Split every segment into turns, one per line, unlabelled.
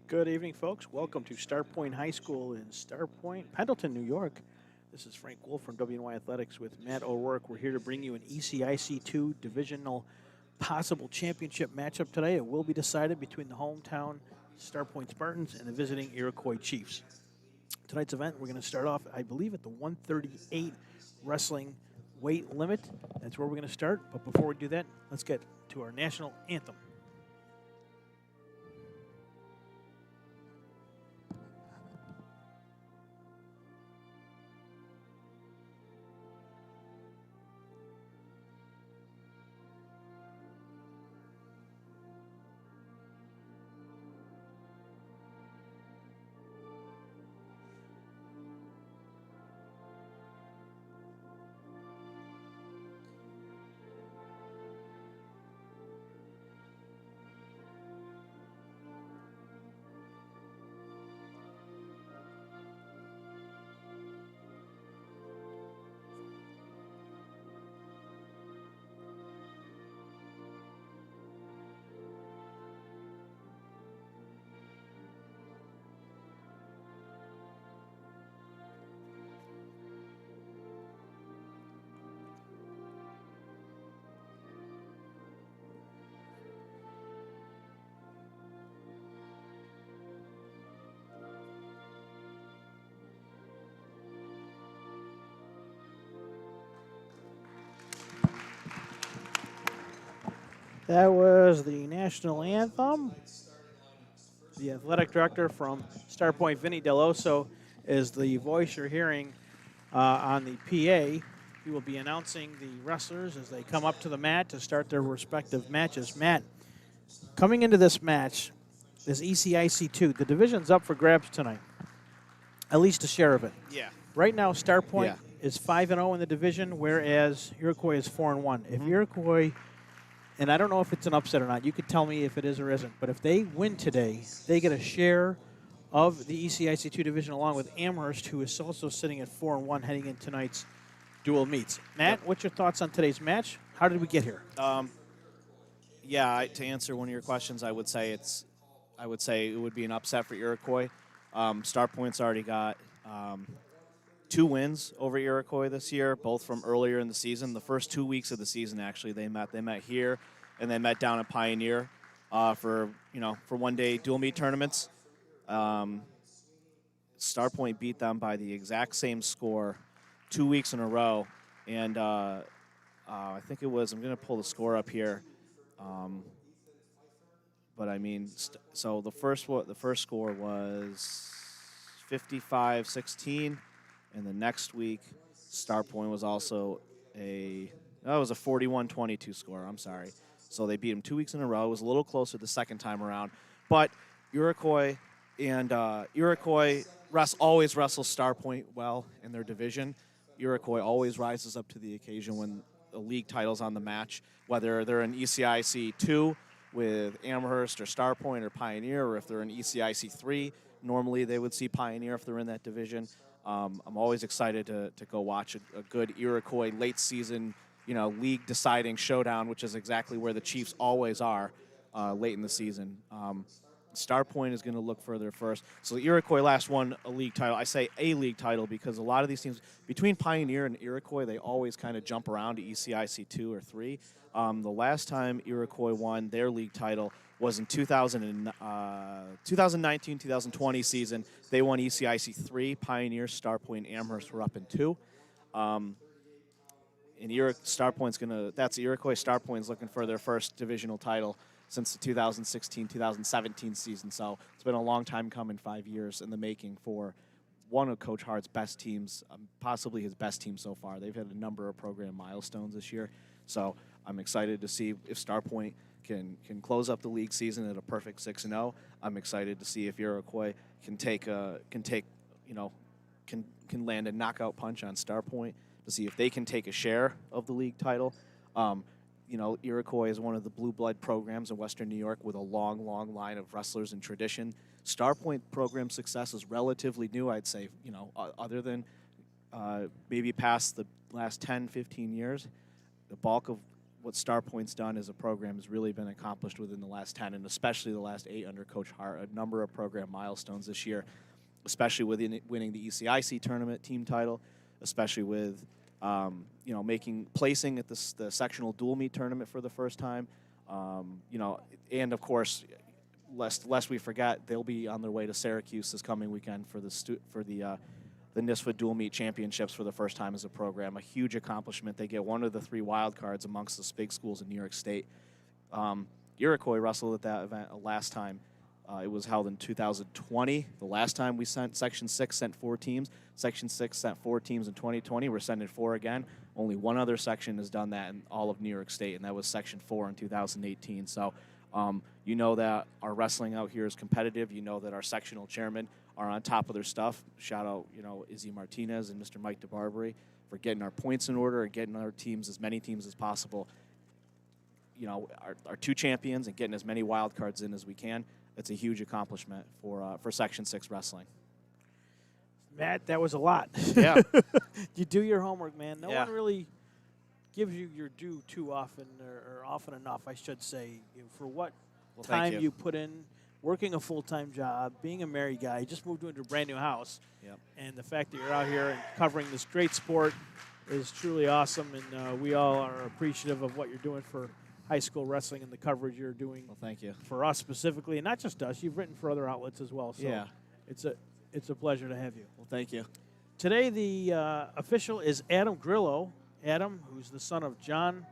Good evening, folks. Welcome to Starpoint High School in Starpoint, Pendleton, New York. This is Frank Wolf from WNY Athletics with Matt O'Rourke. We're here to bring you an ECIC2 divisional possible championship matchup today. It will be decided between the hometown Starpoint Spartans and the visiting Iroquois Chiefs. Tonight's event, we're going to start off, I believe, at the 138 wrestling weight limit. That's where we're going to start. But before we do that, let's get to our national anthem. That was the national anthem. The athletic director from Starpoint, Vinny Deloso, is the voice you're hearing on the PA. He will be announcing the wrestlers as they come up to the mat to start their respective matches. Matt, coming into this match, this ECIC2, the division's up for grabs tonight, at least a share of it.
Yeah.
Right now, Starpoint
Yeah.
is 5-0 in the division, whereas Iroquois is 4-1. If Iroquois, and I don't know if it's an upset or not, you could tell me if it is or isn't, but if they win today, they get a share of the ECIC2 division along with Amherst, who is also sitting at 4-1 heading in tonight's dual meets. Matt, what's your thoughts on today's match? How did we get here?
To answer one of your questions, I would say it would be an upset for Iroquois. Starpoint's already got 2 wins over Iroquois this year, both from earlier in the season. The first 2 weeks of the season, actually, they met here, and they met down at Pioneer for one-day dual meet tournaments. Starpoint beat them by the exact same score 2 weeks in a row, and I think it was. I'm going to pull the score up here. But I mean, so the first score was 55-16, and the next week, Starpoint was also a 41-22 score. I'm sorry. So they beat them 2 weeks in a row. It was a little closer the second time around, but Iroquois always wrestles Starpoint well in their division. Iroquois always rises up to the occasion when the league title's on the match, whether they're in ECIC 2 with Amherst or Starpoint or Pioneer, or if they're in ECIC 3, normally they would see Pioneer if they're in that division. I'm always excited to go watch a good Iroquois late season, league deciding showdown, which is exactly where the Chiefs always are late in the season. Starpoint is going to look further first. So the Iroquois last won a league title. I say a league title because a lot of these teams, between Pioneer and Iroquois, they always kind of jump around to ECIC 2 or 3. The last time Iroquois won their league title was in 2019-2020 season. They won ECIC 3. Pioneer, Starpoint, Amherst were up in 2. And that's Iroquois. Starpoint's looking for their first divisional title since the 2016-2017 season. So it's been a long time coming, 5 years in the making for one of Coach Hart's best teams, possibly his best team so far. They've had a number of program milestones this year. So I'm excited to see if Starpoint can close up the league season at a perfect 6-0. I'm excited to see if Iroquois can land a knockout punch on Starpoint to see if they can take a share of the league title. Iroquois is one of the blue blood programs in Western New York with a long, long line of wrestlers and tradition. Starpoint program success is relatively new, I'd say, other than maybe past the last 10, 15 years. The bulk of what Starpoint's done as a program has really been accomplished within the last 10, and especially the last 8 under Coach Hart. A number of program milestones this year, especially with winning the ECIC tournament team title, especially with placing at the sectional dual meet tournament for the first time. And of course, lest we forget, they'll be on their way to Syracuse this coming weekend for the NISFA Dual Meet Championships for the first time as a program. A huge accomplishment. They get one of the 3 wild cards amongst the big schools in New York State. Iroquois wrestled at that event last time. It was held in 2020. The last time we sent Section 6 sent 4 teams. Section 6 sent 4 teams in 2020. We're sending 4 again. Only one other section has done that in all of New York State, and that was Section 4 in 2018. So you know that our wrestling out here is competitive. You know that our sectional chairmen are on top of their stuff. Shout out, Izzy Martinez and Mr. Mike DeBarbery for getting our points in order and getting our teams, as many teams as possible, our 2 champions and getting as many wild cards in as we can. It's a huge accomplishment for Section 6 wrestling.
Matt, that was a lot.
Yeah.
You do your homework, man. No
Yeah.
one really gives you your due too often, or often enough, I should say, for what time you put in, working a full-time job, being a married guy. You just moved into a brand new house.
Yep.
And the fact that you're out here and covering this great sport is truly awesome, and we all are appreciative of what you're doing for high school wrestling and the coverage you're doing.
Well, thank you.
For us specifically, and not just us. You've written for other outlets as well. So
yeah.
It's a pleasure to have you.
Well, thank you.
Today, the official is Adam Grillo. Adam, who's the son of John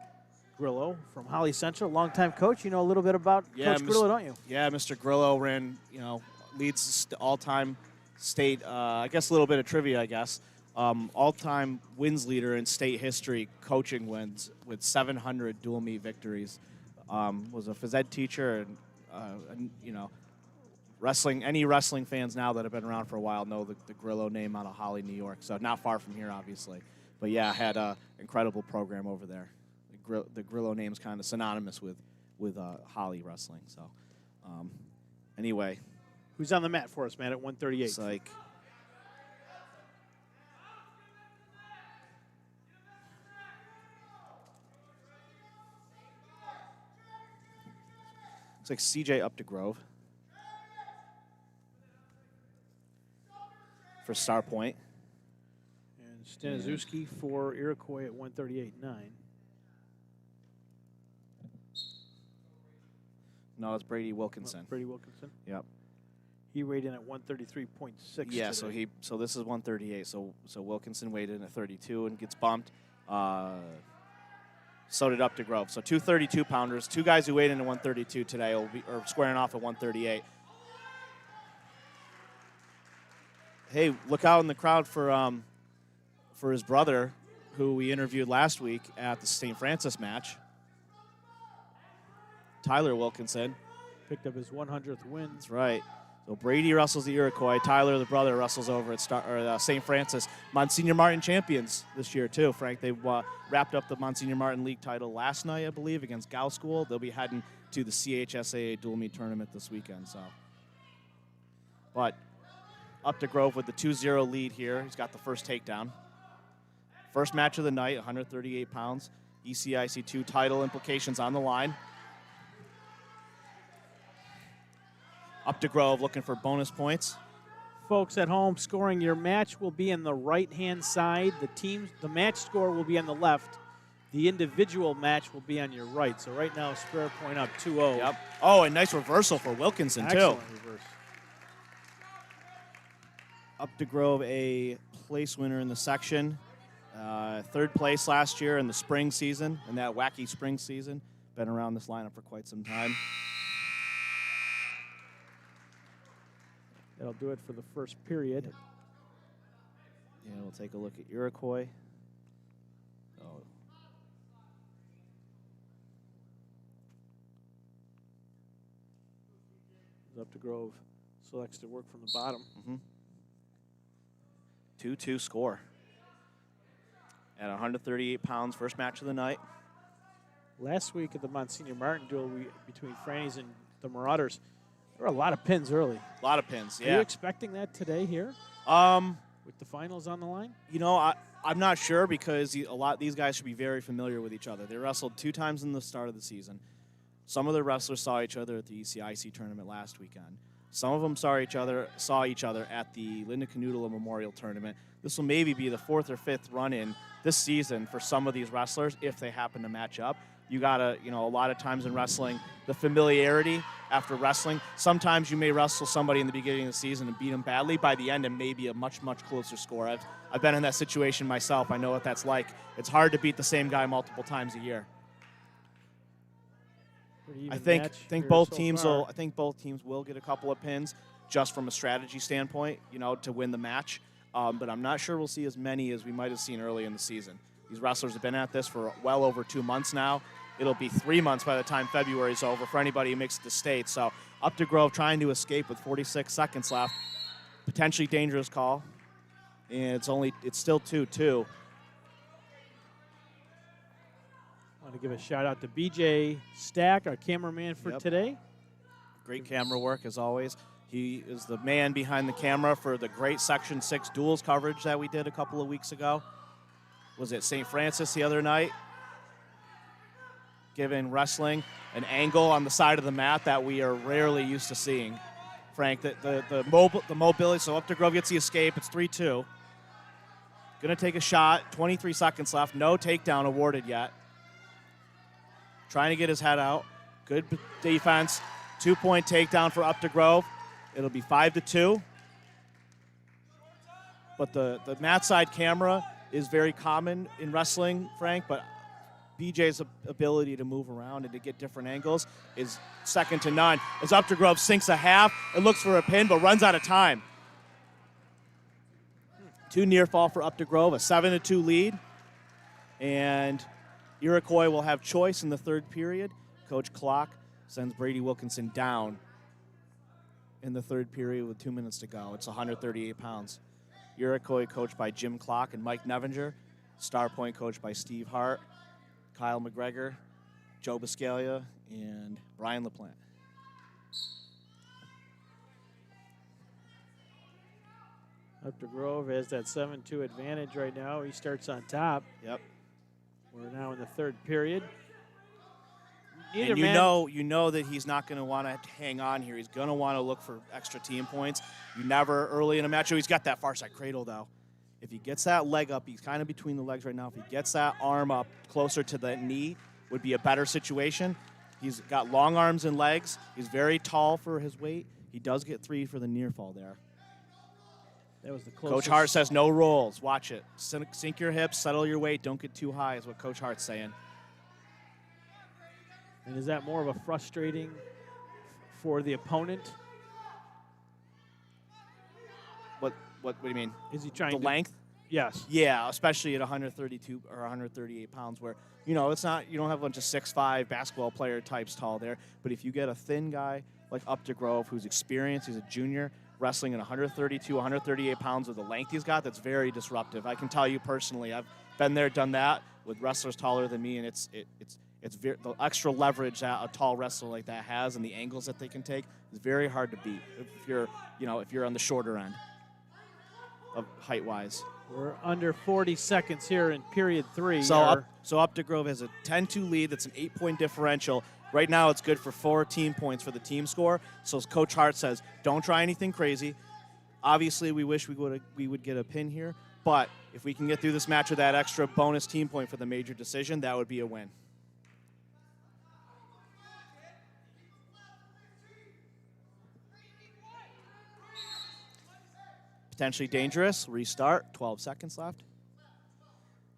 Grillo from Holly Central, longtime coach. You know a little bit about Coach Grillo, don't you?
Yeah, Mr. Grillo leads the all-time state, I guess a little bit of trivia, I guess. All-time wins leader in state history, coaching wins with 700 dual meet victories. Was a phys ed teacher, and any wrestling fans now that have been around for a while know the Grillo name out of Holly, New York. So not far from here, obviously. But yeah, had an incredible program over there. The Grillo name's kind of synonymous with Holly wrestling. So anyway.
Who's on the mat for us, man, at 138?
It's like... It's like CJ Updegrove for Starpoint.
And Staniszewski for Iroquois at 138.9.
No, it's Brady Wilkinson.
Brady Wilkinson.
Yep.
He weighed in at 133.6.
Yeah,
today.
so this is 138. So Wilkinson weighed in at 32 and gets bumped. So did Updegrove. So 2 32-pounders. 2 guys who weighed in at 132 today are squaring off at 138. Hey, look out in the crowd for his brother, who we interviewed last week at the St. Francis match. Tyler Wilkinson.
Picked up his 100th win.
That's right. So Brady wrestles the Iroquois. Tyler, the brother, wrestles over at St. Francis. Monsignor Martin champions this year, too, Frank. They wrapped up the Monsignor Martin League title last night, I believe, against Gow School. They'll be heading to the CHSAA dual meet tournament this weekend. But Updegrove with the 2-0 lead here. He's got the first takedown. First match of the night, 138 pounds. ECIC2 title implications on the line. Updegrove looking for bonus points.
Folks at home, scoring, your match will be in the right-hand side. The match score will be on the left. The individual match will be on your right. So right now, Starpoint up 2-0.
Yep. Oh, and nice reversal for Wilkinson,
Excellent
too.
Reverse.
Updegrove, a place winner in the section. 3rd place last year in the spring season, in that wacky spring season. Been around this lineup for quite some time.
That'll do it for the first period.
Yeah, we'll take a look at Iroquois. Oh.
Updegrove selects to work from the bottom.
2-2 score. At 138 pounds, first match of the night.
Last week at the Monsignor Martin duel between Franny's and the Marauders, there were a lot of pins early.
A lot of pins,
Are
yeah.
you expecting that today here?
We
with the finals on the line?
You know, I'm not sure because a lot of these guys should be very familiar with each other. They wrestled 2 times in the start of the season. Some of the wrestlers saw each other at the ECIC tournament last weekend. Some of them saw each other at the Linda Canoodle Memorial Tournament. This will maybe be the 4th or 5th run-in this season for some of these wrestlers if they happen to match up. You gotta, a lot of times in wrestling, the familiarity after wrestling. Sometimes you may wrestle somebody in the beginning of the season and beat them badly. By the end, it may be a much, much closer score. I've been in that situation myself. I know what that's like. It's hard to beat the same guy multiple times a year. I think both teams will get a couple of pins just from a strategy standpoint, to win the match. But I'm not sure we'll see as many as we might have seen early in the season. These wrestlers have been at this for well over 2 months now. It'll be 3 months by the time February is over for anybody who makes it to state. So Up to Grove trying to escape with 46 seconds left. Potentially dangerous call. And it's still 2-2.
I want to give a shout out to BJ Stack, our cameraman for today.
Great camera work as always. He is the man behind the camera for the great Section 6 duels coverage that we did a couple of weeks ago. Was it St. Francis the other night? Giving wrestling an angle on the side of the mat that we are rarely used to seeing. Frank, the mobility, so Up to Grove gets the escape. It's 3-2. Going to take a shot. 23 seconds left. No takedown awarded yet. Trying to get his head out. Good defense. 2-point takedown for Up to Grove. It'll be 5-2. But the mat side camera is very common in wrestling, Frank, but BJ's ability to move around and to get different angles is second to none. As Up to Grove sinks a half and looks for a pin, but runs out of time. 2 near fall for Up to Grove, a 7-2 lead. And Iroquois will have choice in the 3rd period. Coach Clock sends Brady Wilkinson down in the 3rd period with 2 minutes to go. It's 138 pounds. Iroquois coached by Jim Clock and Mike Nevinger. Starpoint coached by Steve Hart, Kyle McGregor, Joe Biscaglia, and Brian LaPlante.
Up to Grove has that 7-2 advantage right now. He starts on top.
Yep.
We're now in the 3rd period.
And you know that he's not going to want to hang on here. He's going to want to look for extra team points. You never early in a match. Oh, he's got that far side cradle though. If he gets that leg up, he's kind of between the legs right now. If he gets that arm up closer to the knee, would be a better situation. He's got long arms and legs. He's very tall for his weight. He does get 3 for the near fall there.
That was the closest.
Coach Hart says no rolls. Watch it. Sink your hips, settle your weight, don't get too high is what Coach Hart's saying.
And is that more of a frustrating for the opponent?
What do you mean?
Is he trying
the length?
Yes.
Yeah, especially at 132 or 138 pounds where, it's not, you don't have a bunch of 6'5" basketball player types tall there. But if you get a thin guy like Up to Grove who's experienced, he's a junior, wrestling at 132, 138 pounds with the length he's got, that's very disruptive. I can tell you personally, I've been there, done that with wrestlers taller than me, and it's the extra leverage that a tall wrestler like that has and the angles that they can take is very hard to beat if you're on the shorter end of height-wise.
We're under 40 seconds here in period 3.
So Up to Grove has a 10-2 lead. That's an 8-point differential. Right now it's good for 4 team points for the team score. So as Coach Hart says, don't try anything crazy. Obviously, we wish we would get a pin here, but if we can get through this match with that extra bonus team point for the major decision, that would be a win. Potentially dangerous. Restart. 12 seconds left.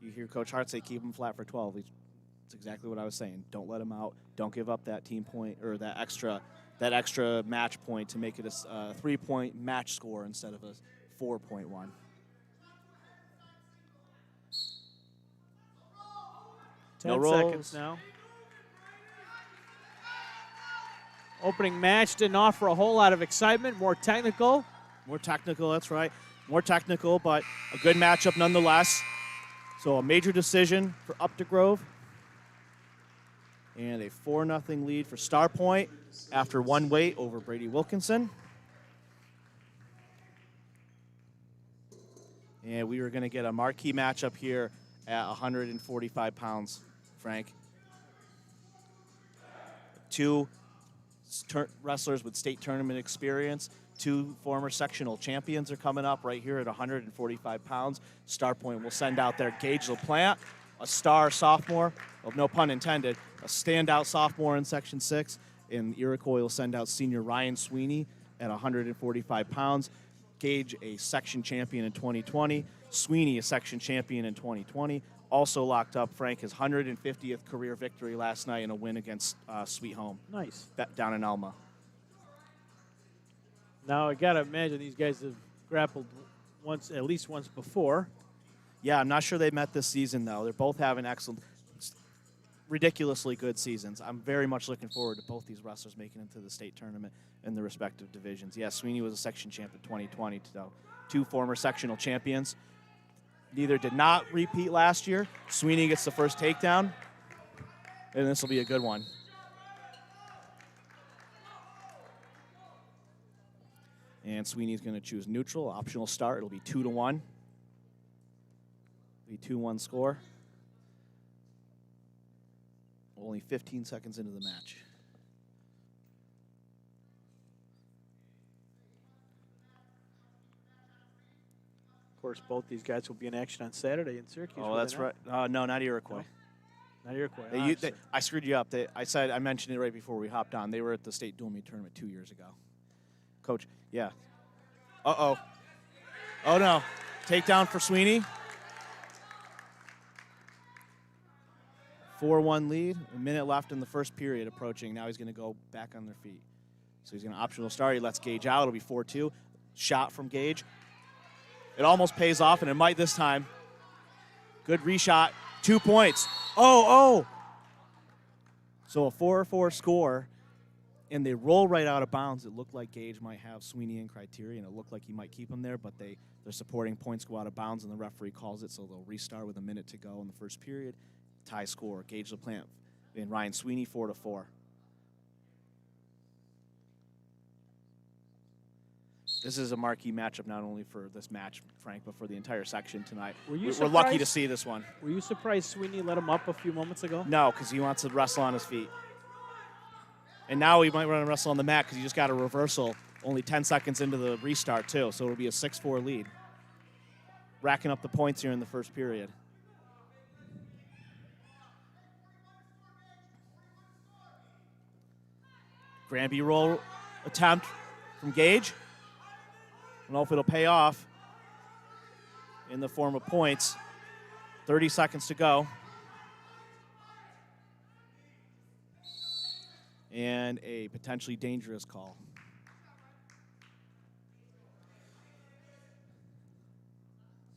You hear Coach Hart say keep him flat for 12. That's exactly what I was saying. Don't let him out. Don't give up that team point or that extra match point to make it a 3-point match score instead of a 4.1.
10 seconds now. Opening match didn't offer a whole lot of excitement. More technical.
More technical, that's right. More technical, but a good matchup nonetheless. So a major decision for Up to Grove. And a 4-0 lead for Starpoint after 1 weight over Brady Wilkinson. And we are going to get a marquee matchup here at 145 pounds, Frank. Two wrestlers with state tournament experience. Two former sectional champions are coming up right here at 145 pounds. Starpoint will send out their Gage LaPlante, a star sophomore, well, no pun intended, a standout sophomore in Section 6. And Iroquois will send out senior Ryan Sweeney at 145 pounds. Gage, a section champion in 2020. Sweeney, a section champion in 2020. Also locked up, Frank, his 150th career victory last night in a win against Sweet Home.
Nice.
Down in Elma.
Now, I got to imagine these guys have grappled at least once before.
Yeah, I'm not sure they met this season, though. They're both having excellent, ridiculously good seasons. I'm very much looking forward to both these wrestlers making it to the state tournament in the respective divisions. Yeah, Sweeney was a section champ in 2020, so two former sectional champions. Neither did not repeat last year. Sweeney gets the first takedown, and this will be a good one. And Sweeney's going to choose neutral, optional start. It'll be 2-1. It'll be 2-1 score. Only 15 seconds into the match.
Of course, both these guys will be in action on Saturday in Syracuse.
Oh, that's right. No, not Iroquois.
No? Not Iroquois.
I screwed you up. I mentioned it right before we hopped on. They were at the state dual meet tournament 2 years ago. Coach, yeah. Uh-oh. Oh, no. Takedown for Sweeney. 4-1 lead. A minute left in the first period approaching. Now he's going to go back on their feet. So he's going to optional start. He lets Gage out. It'll be 4-2. Shot from Gage. It almost pays off, and it might this time. Good reshot. 2 points. Oh. So a 4-4 score, and they roll right out of bounds. It looked like Gage might have Sweeney in criteria, and it looked like he might keep him there, but their supporting points go out of bounds, and the referee calls it, so they'll restart with a minute to go in the first period. Tie score. Gage LaPlante and Ryan Sweeney 4-4. This is a marquee matchup not only for this match, Frank, but for the entire section tonight. We're lucky to see this one.
Were you surprised Sweeney let him up a few moments ago?
No, because he wants to wrestle on his feet. And now he might run and wrestle on the mat because he just got a reversal only 10 seconds into the restart, too. So it'll be a 6-4 lead. Racking up the points here in the first period. Granby roll attempt from Gage. I don't know if it'll pay off in the form of points. 30 seconds to go. And a potentially dangerous call.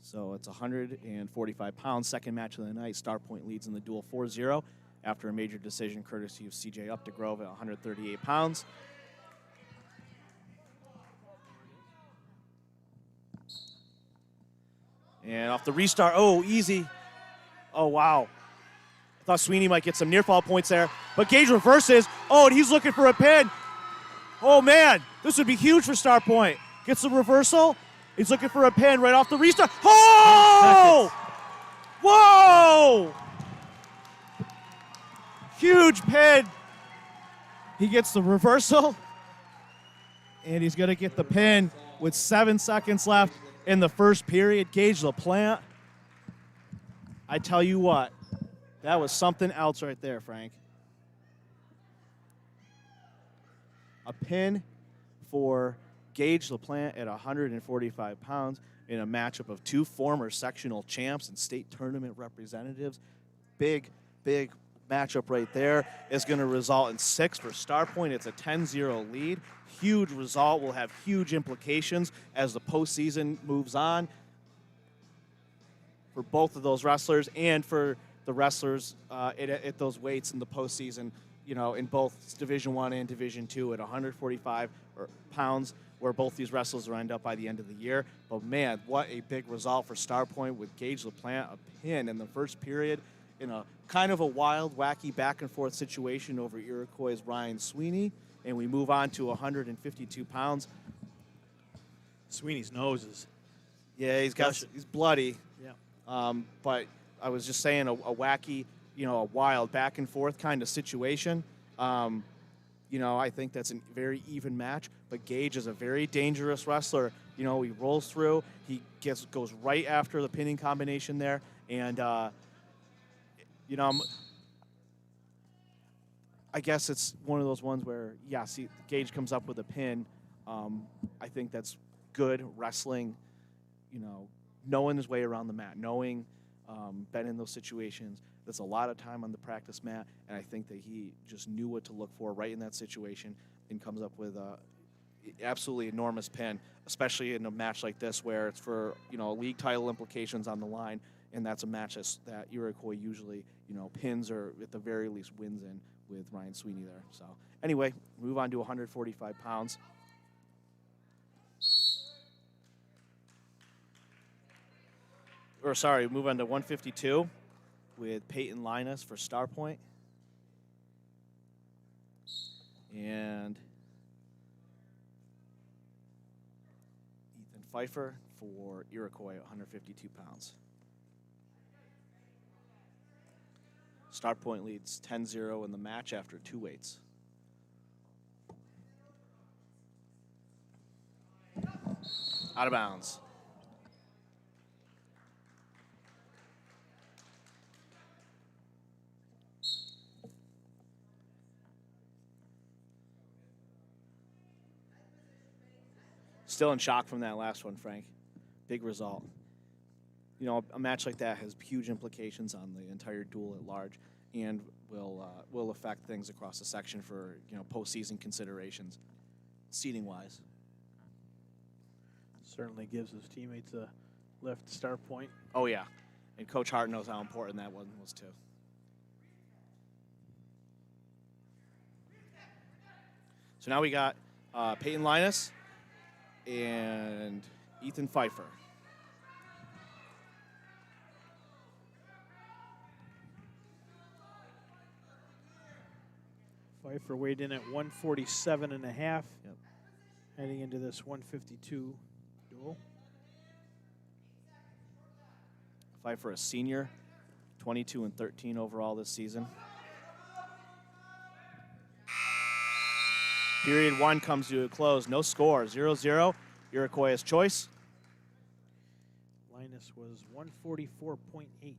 So it's 145 pounds. Second match of the night. Starpoint leads in the duel 4-0 after a major decision courtesy of CJ Updegrove at 138 pounds. And off the restart, easy. Oh, wow. I thought Sweeney might get some near fall points there. But Gage reverses. And he's looking for a pin. Oh, man. This would be huge for Starpoint. Gets the reversal. He's looking for a pin right off the restart. Oh! Whoa! Huge pin. He gets the reversal. And he's going to get the pin with 7 seconds left in the first period. Gage LaPlante. I tell you what, that was something else right there, Frank. A pin for Gage LaPlante at 145 pounds in a matchup of two former sectional champs and state tournament representatives. Big matchup right there is going to result in 6 for Starpoint. It's a 10-0 lead. Huge result will have huge implications as the postseason moves on for both of those wrestlers and for the wrestlers at those weights in the postseason, in both Division I and Division II at 145 pounds, where both these wrestlers will end up by the end of the year. But, man, what a big result for Starpoint with Gage LaPlante, a pin in the first period in a kind of a wild, wacky back-and-forth situation over Iroquois' Ryan Sweeney. And we move on to 152 pounds.
Sweeney's nose is
Yeah, he's bloody.
Yeah.
But I was just saying a wacky, a wild back and forth kind of situation. I think that's a very even match. But Gage is a very dangerous wrestler. He rolls through. He goes right after the pinning combination there, and I guess it's one of those ones where Gage comes up with a pin. I think that's good wrestling. Knowing his way around the mat, knowing been in those situations. That's a lot of time on the practice mat, and I think that he just knew what to look for right in that situation and comes up with a absolutely enormous pin, especially in a match like this where it's for league title implications on the line, and that's a match that Iroquois usually pins or at the very least wins in with Ryan Sweeney there. So anyway, move on to 145 pounds. Move on to 152 with Peyton Linus for Starpoint. And Ethan Pfeiffer for Iroquois at 152 pounds. Starpoint leads 10-0 in the match after 2 weights. Out of bounds. Still in shock from that last one, Frank. Big result. A match like that has huge implications on the entire duel at large, and will affect things across the section for postseason considerations, seating wise.
Certainly gives his teammates a lift. Starpoint.
Oh yeah, and Coach Hart knows how important that one was too. So now we got Peyton Linus and Ethan Pfeiffer.
Pfeiffer weighed in at 147 and a half.
Yep.
Heading into this 152 duel.
Pfeiffer, a senior, 22-13 overall this season. Period 1 comes to a close. No score. 0-0. Iroquois' choice.
Linus was 144.8.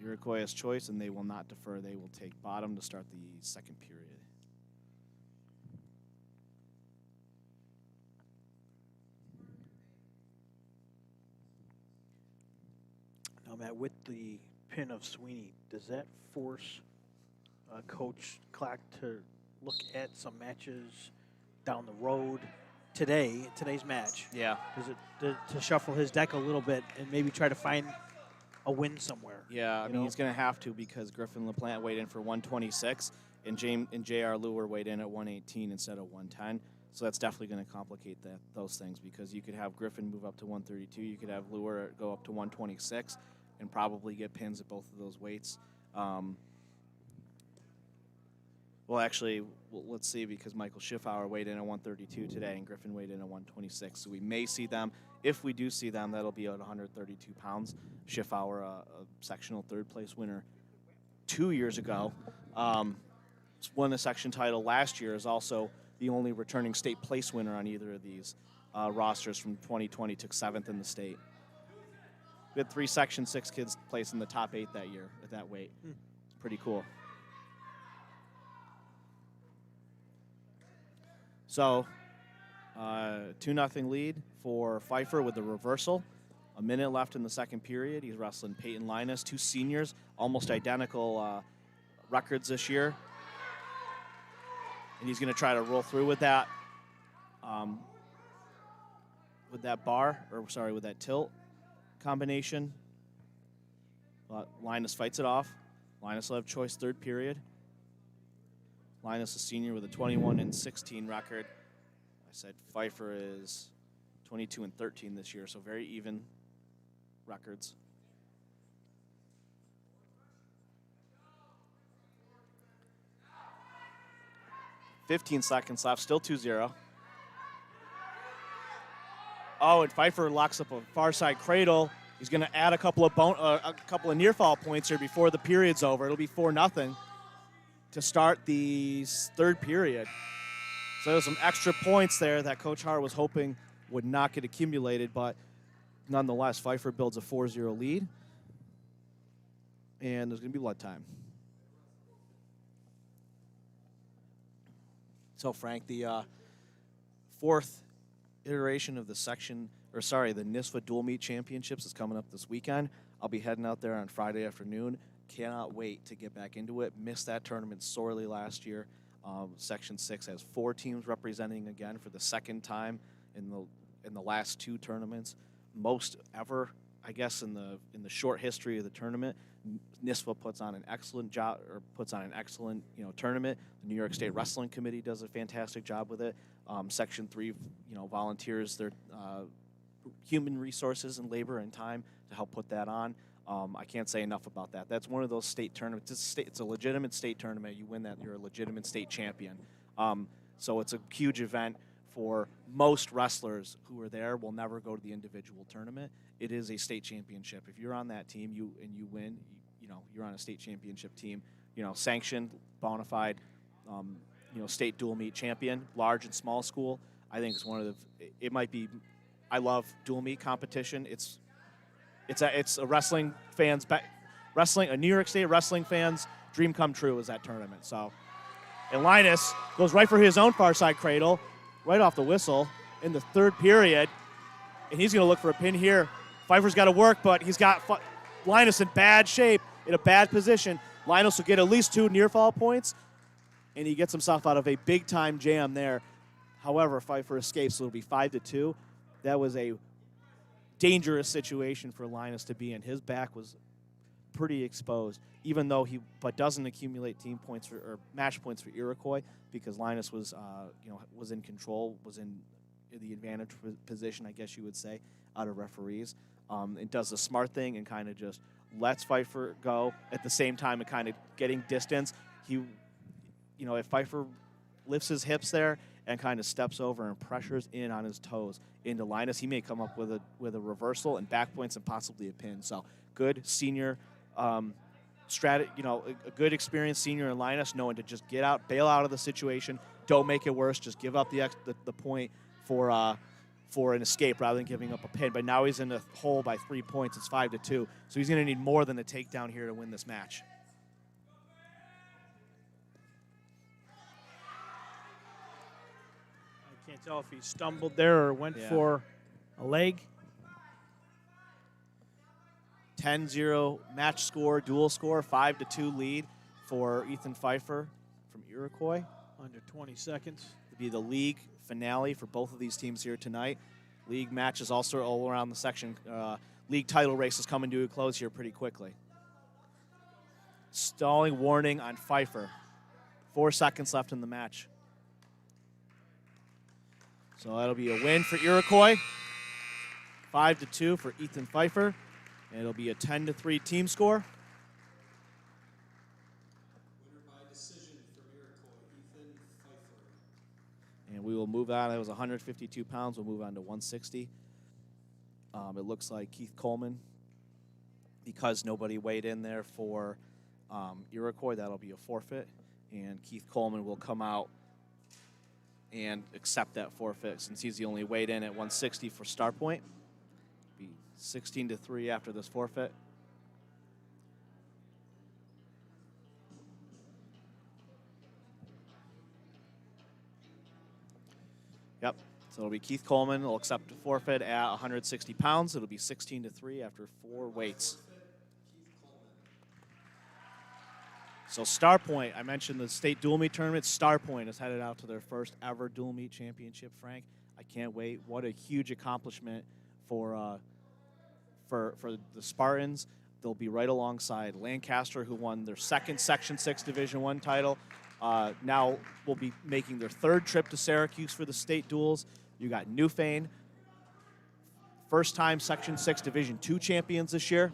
Iroquois' choice, and they will not defer. They will take bottom to start the second period.
Now, Matt, with the pin of Sweeney, does that force Coach Clack to look at some matches down the road today's match?
Yeah.
Does it to shuffle his deck a little bit and maybe try to find a win somewhere?
Yeah, I mean, he's going to have to, because Griffin LaPlante weighed in for 126, and J.R. Lure weighed in at 118 instead of 110. So that's definitely going to complicate those things, because you could have Griffin move up to 132, you could have Lure go up to 126, and probably get pins at both of those weights. Well, actually, let's see, because Michael Schiffauer weighed in at 132 today, and Griffin weighed in at 126. So we may see them. If we do see them, that'll be at 132 pounds. Schiffauer, a sectional third-place winner 2 years ago, won the section title last year, is also the only returning state place winner on either of these rosters from 2020, took 7th in the state. We had 3 Section 6 kids place in the top 8 that year at that weight. It's pretty cool. So, 2-0 lead for Pfeiffer with the reversal. A minute left in the second period. He's wrestling Peyton Linus, 2 seniors, almost identical records this year. And he's going to try to roll through with that with that tilt combination. But Linus fights it off. Linus will have choice third period. Linus, a senior with a 21-16 record. I said Pfeiffer is 22-13 this year, so very even records. .15 seconds left, still 2-0. Oh, and Pfeiffer locks up a far side cradle. He's going to add a couple of near fall points here before the period's over. It'll be 4-0 to start the third period. So there's some extra points there that Coach Hart was hoping would not get accumulated, but nonetheless, Pfeiffer builds a 4-0 lead, and there's going to be blood time. So, Frank, the fourth iteration of the NISFA Dual Meet Championships is coming up this weekend. I'll be heading out there on Friday afternoon. Cannot wait to get back into it. Missed that tournament sorely last year. Section 6 has 4 teams representing again for the second time in the last 2 tournaments. Most ever, I guess, in the short history of the tournament. NISFA puts on an excellent tournament. The New York State Wrestling Committee does a fantastic job with it. Section 3, volunteers their human resources and labor and time to help put that on. I can't say enough about that. That's one of those state tournaments. It's a legitimate state tournament. You win that, you're a legitimate state champion. So it's a huge event for most wrestlers who are there. Will never go to the individual tournament. It is a state championship. If you're on that team, you win. You're on a state championship team. Sanctioned, bona fide, state dual meet champion, large and small school. I think it's one of the. It might be. I love dual meet competition. It's a wrestling fans, a New York State wrestling fans' dream come true is that tournament. So, and Linus goes right for his own far side cradle, right off the whistle in the third period, and he's going to look for a pin here. Pfeiffer's got to work, but he's got Linus in bad shape, in a bad position. Linus will get at least 2 near fall points, and he gets himself out of a big time jam there. However, Pfeiffer escapes, so it'll be 5-2. That was a dangerous situation for Linus to be in. His back was pretty exposed, even though but doesn't accumulate team points or match points for Iroquois because Linus was was in control, was in the advantage position, I guess you would say, out of referees. It does the smart thing and kind of just lets Pfeiffer go at the same time and kind of getting distance. If Pfeiffer lifts his hips there and kind of steps over and pressures in on his toes into Linus, he may come up with a reversal and back points and possibly a pin. So good senior a good experienced senior in Linus, knowing to just get out, bail out of the situation, don't make it worse, just give up the point for an escape rather than giving up a pin. But now he's in the hole by 3 points. It's 5-2. So he's going to need more than a takedown here to win this match.
Can't tell if he stumbled there or went for a leg.
10-0 match score, dual score, 5-2 lead for Ethan Pfeiffer from Iroquois.
Under 20 seconds.
It'll be the league finale for both of these teams here tonight. League matches also all around the section. League title race is coming to a close here pretty quickly. Stalling warning on Pfeiffer. 4 seconds left in the match. So that'll be a win for Iroquois. 5-2 for Ethan Pfeiffer. And it'll be a 10-3 team score.
Winner by decision for Iroquois, Ethan Pfeiffer.
And we will move on. It was 152 pounds. We'll move on to 160. It looks like Keith Coleman, because nobody weighed in there for Iroquois, that'll be a forfeit. And Keith Coleman will come out and accept that forfeit since he's the only weighed in at 160 for Starpoint. Be 16-3 after this forfeit. Yep. So it'll be Keith Coleman will accept a forfeit at 160 pounds. It'll be 16-3 after 4 weights. So Starpoint, I mentioned the state dual meet tournament. Starpoint is headed out to their first ever dual meet championship, Frank. I can't wait. What a huge accomplishment for the Spartans. They'll be right alongside Lancaster, who won their second Section 6 Division I title. Now will be making their 3rd trip to Syracuse for the state duels. You got Newfane, first-time Section 6 Division II champions this year.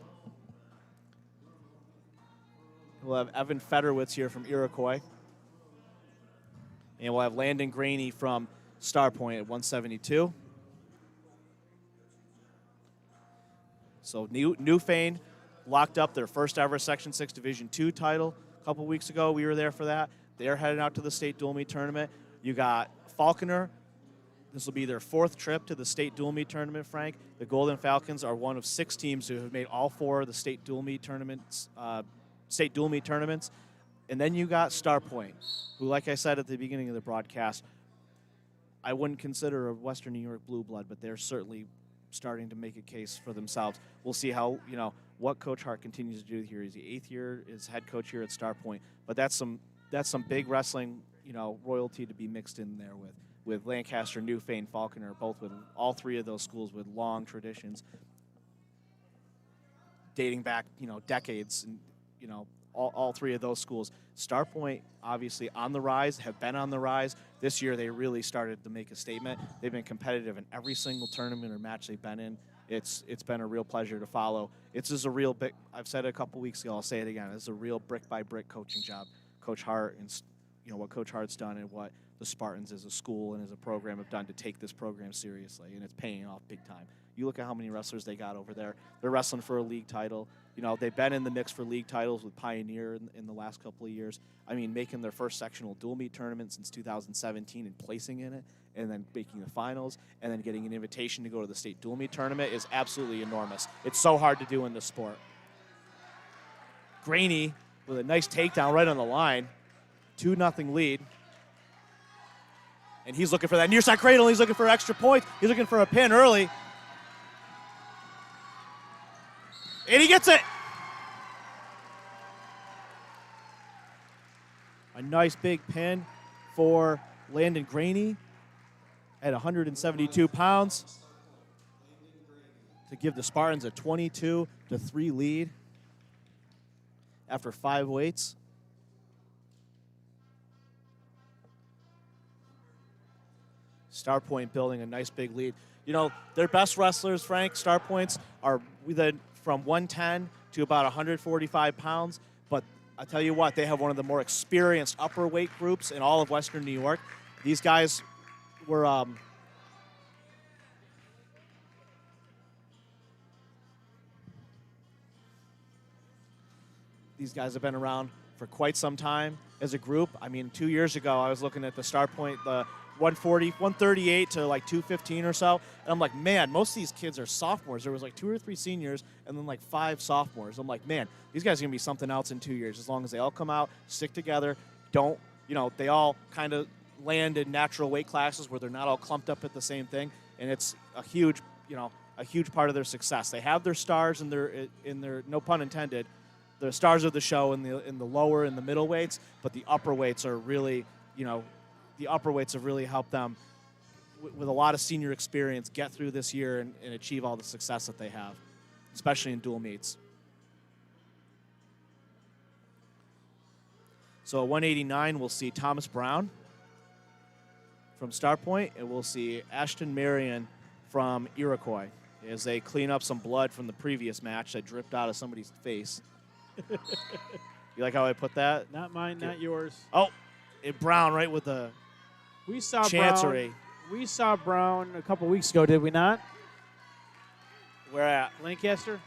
We'll have Evan Federwitz here from Iroquois. And we'll have Landon Graney from Starpoint at 172. So Newfane locked up their first ever Section 6 Division II title a couple weeks ago. We were there for that. They're heading out to the state dual meet tournament. You got Falconer. This will be their 4th trip to the state dual meet tournament, Frank. The Golden Falcons are one of 6 teams who have made all 4 of the state dual meet tournaments. And then you got Starpoint, who, like I said at the beginning of the broadcast, I wouldn't consider a Western New York blue blood, but they're certainly starting to make a case for themselves. We'll see how, what Coach Hart continues to do here. He's the 8th year as head coach here at Starpoint, but that's some big wrestling, royalty to be mixed in there with Lancaster, Newfane, Falconer, both with all 3 of those schools with long traditions dating back, decades, and all 3 of those schools. Starpoint, obviously on the rise, have been on the rise. This year they really started to make a statement. They've been competitive in every single tournament or match they've been in. It's been a real pleasure to follow. It's just a real big, I've said it a couple weeks ago, I'll say it again, it's a real brick-by-brick coaching job. Coach Hart and what Coach Hart's done and what the Spartans as a school and as a program have done to take this program seriously, and it's paying off big time. You look at how many wrestlers they got over there. They're wrestling for a league title. They've been in the mix for league titles with Pioneer in the last couple of years. I mean, making their first sectional dual meet tournament since 2017 and placing in it, and then making the finals, and then getting an invitation to go to the state dual meet tournament is absolutely enormous. It's so hard to do in this sport. Graney with a nice takedown right on the line. 2-0 lead. And he's looking for that near side cradle. He's looking for extra points. He's looking for a pin early. And he gets it. A nice big pin for Landon Graney at 172 pounds to give the Spartans a 22-3 lead after 5 weights. Starpoint building a nice big lead. Their best wrestlers, Frank, Starpoints, are from 110 to about 145 pounds. But I tell you what, they have one of the more experienced upper weight groups in all of Western New York. These guys were these guys have been around for quite some time as a group. I mean, 2 years ago, I was looking at the Starpoint, the 138 to like 215 or so. And I'm like, man, most of these kids are sophomores. There was like 2 or 3 seniors and then like 5 sophomores. I'm like, man, these guys are going to be something else in 2 years as long as they all come out, stick together, they all kind of land in natural weight classes where they're not all clumped up at the same thing. And it's a huge part of their success. They have their stars in their no pun intended, the stars of the show in the lower and the middle weights, but the upper weights are really, the upper weights have really helped them with a lot of senior experience get through this year and achieve all the success that they have, especially in dual meets. So at 189, we'll see Thomas Brown from Starpoint, and we'll see Ashton Marion from Iroquois as they clean up some blood from the previous match that dripped out of somebody's face. You like how I put that?
Not mine, not yours.
Oh, Brown right with the Chancery.
We saw Brown a couple weeks ago, did we not?
Where at?
Lancaster?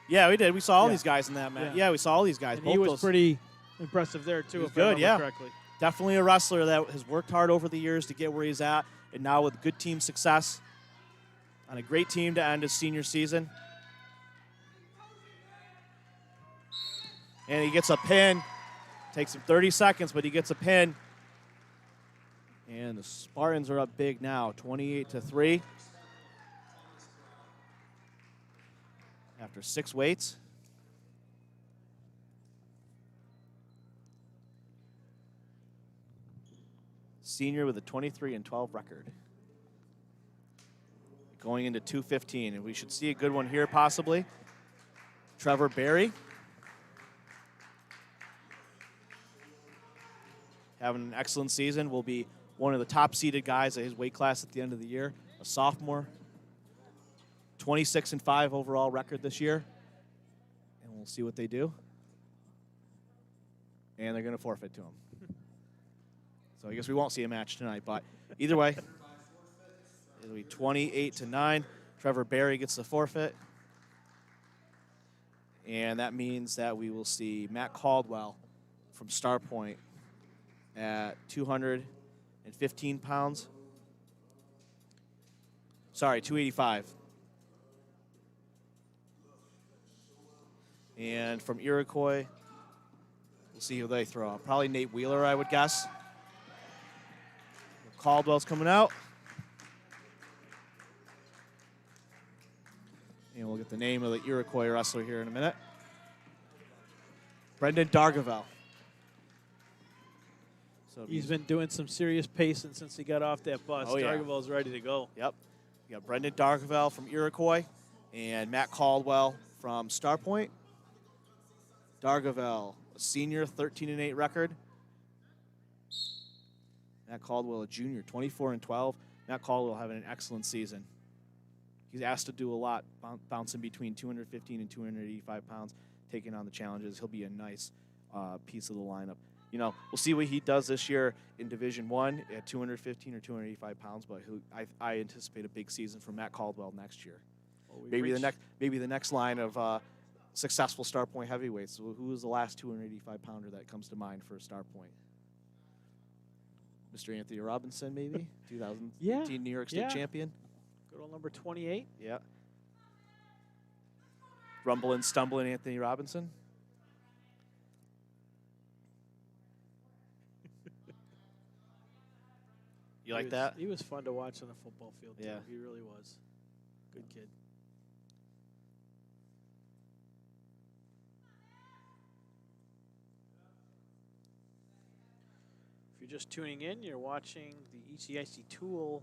Yeah, we did. We saw all these guys in that match. Yeah, we saw all these guys.
And he was pretty impressive there, too, if I remember correctly.
Definitely a wrestler that has worked hard over the years to get where he's at, and now with good team success on a great team to end his senior season. And he gets a pin. Takes him 30 seconds, but he gets a pin. And the Spartans are up big now, 28-3. After 6 weights. Senior with a 23-12 record. Going into 215, and we should see a good one here possibly. Trevor Berry. Having an excellent season, will be one of the top-seeded guys at his weight class at the end of the year. A sophomore, 26-5 overall record this year. And we'll see what they do. And they're going to forfeit to him. So I guess we won't see a match tonight, but either way, it'll be 28-9. Trevor Berry gets the forfeit. And that means that we will see Matt Caldwell from Starpoint at 215 pounds. Sorry, 285. And from Iroquois, we'll see who they throw out. Probably Nate Wheeler, I would guess. Caldwell's coming out. And we'll get the name of the Iroquois wrestler here in a minute. Brendan Dargaville. So
He's been doing some serious pacing since he got off that bus.
Oh, yeah.
Dargaville's ready to go.
Yep. You got Brendan Dargaville from Iroquois and Matt Caldwell from Starpoint. Dargaville, a senior, 13-8 record. Matt Caldwell, a junior, 24-12. Matt Caldwell having an excellent season. He's asked to do a lot, bouncing between 215 and 285 pounds, taking on the challenges. He'll be a nice piece of the lineup. You know, we'll see what he does this year in Division I at 215 or 285 pounds, but I anticipate a big season from Matt Caldwell next year.
Well,
Maybe the next line of successful Starpoint heavyweights. So who is the last 285-pounder that comes to mind for Starpoint? Mr. Anthony Robinson, maybe? 2018 New York State champion?
Good old number 28.
Yeah. Rumbling, stumbling Anthony Robinson. You like that?
He was fun to watch on the football field, too.
Yeah.
He really was. Good kid. If you're just tuning in, you're watching the ECIC Tool,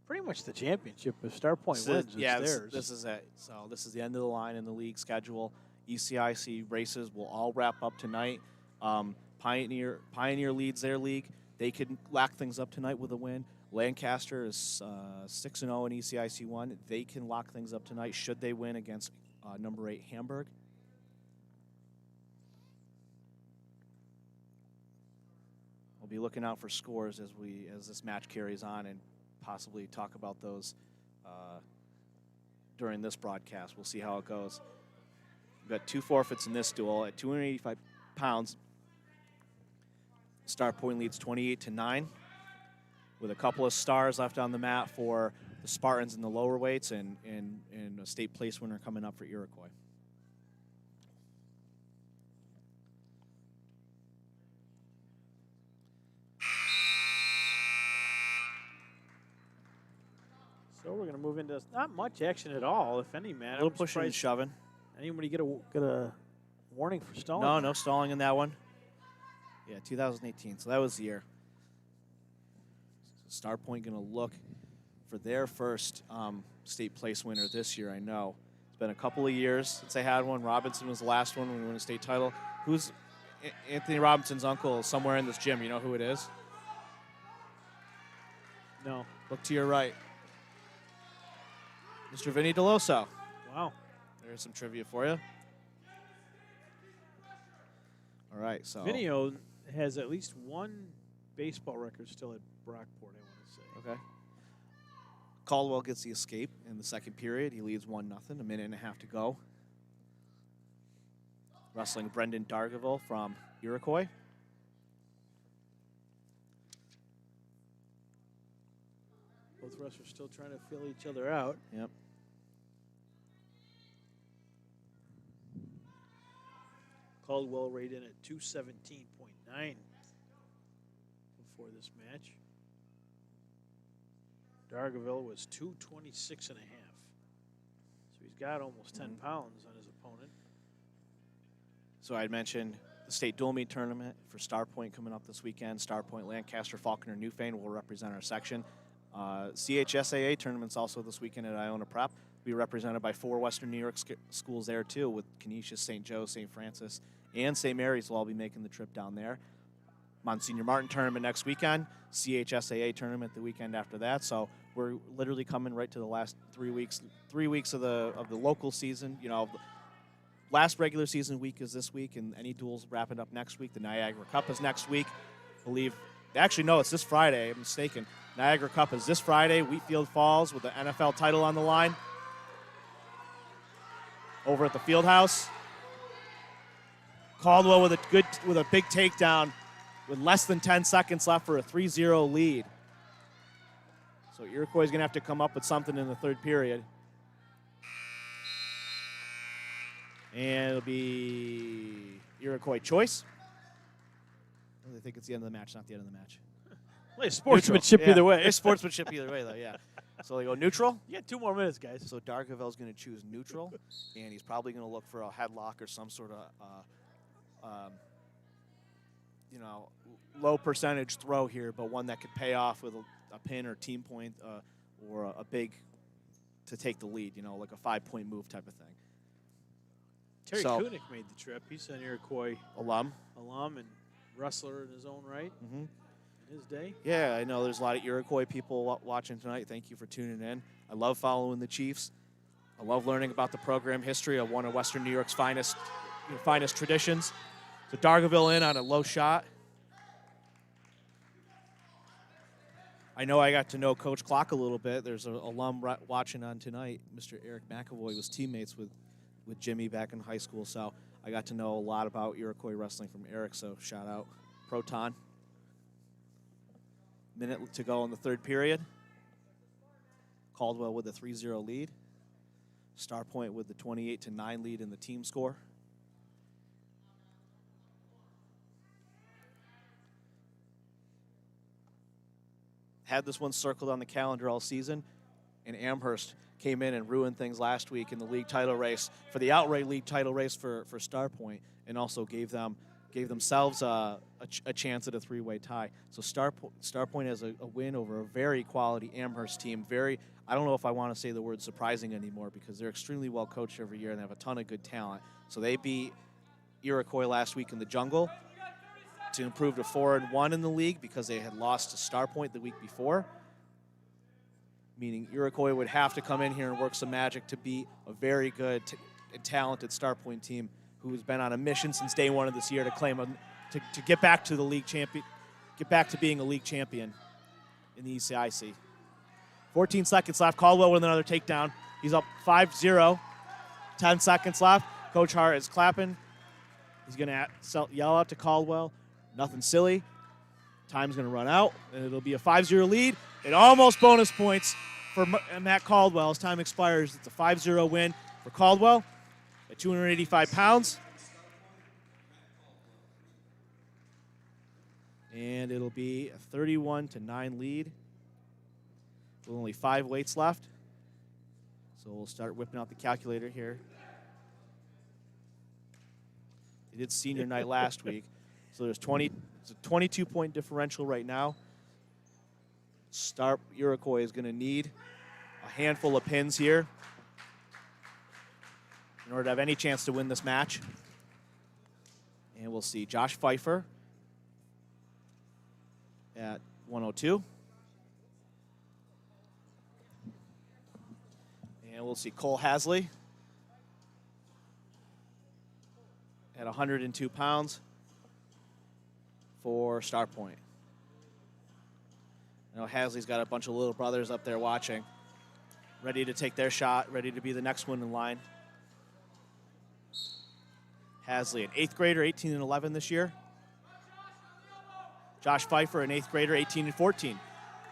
pretty much the championship. If Starpoint wins, it's theirs.
This is it. So this is the end of the line in the league schedule. ECIC races will all wrap up tonight. Pioneer leads their league. They could lock things up tonight with a win. Lancaster is 6-0 in ECIC 1. They can lock things up tonight should they win against number 8 Hamburg. We'll be looking out for scores as this match carries on and possibly talk about those during this broadcast. We'll see how it goes. We've got 2 forfeits in this duel at 285 pounds. Starpoint leads 28-9 with a couple of stars left on the mat for the Spartans in the lower weights and a state place winner coming up for Iroquois.
So we're going to move into not much action at all, if any, man.
A little pushing and shoving.
Anybody get a warning for stalling?
No stalling in that one. Yeah, 2018. So that was the year. So Starpoint going to look for their first state place winner this year, I know. It's been a couple of years since they had one. Robinson was the last one when we won a state title. Who's Anthony Robinson's uncle somewhere in this gym? You know who it is?
No.
Look to your right. Mr. Vinny DeLoso.
Wow.
There's some trivia for you. All right, so.
Vinio has at least one baseball record still at Brockport, I want to say.
Okay. Caldwell gets the escape in the second period. He leads 1-0, a minute and a half to go. Wrestling Brendan Dargaville from Iroquois.
Both wrestlers still trying to feel each other out.
Yep.
Caldwell rated in at 217.9 before this match. Dargaville was 226.5. So he's got almost 10 pounds on his opponent.
So I had mentioned the state dual meet tournament for Starpoint coming up this weekend. Starpoint, Lancaster, Falconer, Newfane will represent our section. CHSAA tournaments also this weekend at Iona Prep. Be represented by 4 Western New York schools there too, with Canisius, St. Joe, St. Francis, and St. Mary's will all be making the trip down there. Monsignor Martin tournament next weekend, CHSAA tournament the weekend after that. So we're literally coming right to the last 3 weeks. 3 weeks of the local season. You know, last regular season week is this week, and any duels wrapping up next week. The Niagara Cup is next week. I believe. Actually, no, it's this Friday. I'm mistaken. Niagara Cup is this Friday. Wheatfield Falls with the NFL title on the line over at the Field House. Caldwell with a big takedown with less than 10 seconds left for a 3-0 lead. So Iroquois is going to have to come up with something in the third period. And it'll be Iroquois choice. I think it's the end of the match, not the end of the match.
Well, sportsmanship either way.
It's sportsmanship either way, though, yeah. So they go neutral.
Yeah, 2 more minutes, guys.
So Dargavel's going to choose neutral, and he's probably going to look for a headlock or some sort of, low percentage throw here, but one that could pay off with a pin or team point or a big to take the lead, like a 5-point move type of thing.
Terry Kunick made the trip. He's an Iroquois
alum
and wrestler in his own right in his day.
Yeah, I know there's a lot of Iroquois people watching tonight. Thank you for tuning in. I love following the Chiefs. I love learning about the program history of one of Western New York's finest traditions. So Dargaville in on a low shot. I know I got to know Coach Clock a little bit. There's an alum watching on tonight. Mr. Eric McAvoy was teammates with Jimmy back in high school, so I got to know a lot about Iroquois wrestling from Eric, so shout out. Proton. Minute to go in the third period. Caldwell with a 3-0 lead. Starpoint with the 28-9 lead in the team score. Had this one circled on the calendar all season, and Amherst came in and ruined things last week in the league title race for the outright league title race for Starpoint, and also gave themselves a chance at a 3-way tie. So Starpoint has a win over a very quality Amherst team. I don't know if I want to say the word surprising anymore because they're extremely well coached every year and they have a ton of good talent. So they beat Iroquois last week in the Jungle to improve to 4-1 in the league because they had lost to Starpoint the week before, meaning Iroquois would have to come in here and work some magic to beat a very good and talented Starpoint team who's been on a mission since day one of this year to claim to get back to the league champion, get back to being a league champion in the ECIC. 14 seconds left. Caldwell with another takedown. He's up 5-0. 10 seconds left. Coach Hart is clapping. He's going to yell out to Caldwell, nothing silly. Time's going to run out, and it'll be a 5-0 lead. And almost bonus points for Matt Caldwell as time expires. It's a 5-0 win for Caldwell at 285 pounds. And it'll be a 31-9 lead with only 5 weights left. So we'll start whipping out the calculator here. They did senior night last week. So there's a 22-point differential right now. Iroquois is going to need a handful of pins here in order to have any chance to win this match. And we'll see Josh Pfeiffer at 102. And we'll see Cole Hasley at 102 pounds for Starpoint. You know, Hasley's got a bunch of little brothers up there watching, ready to take their shot, ready to be the next one in line. Hasley, an 8th grader, 18 and 11 this year. Josh Pfeiffer, an 8th grader, 18 and 14.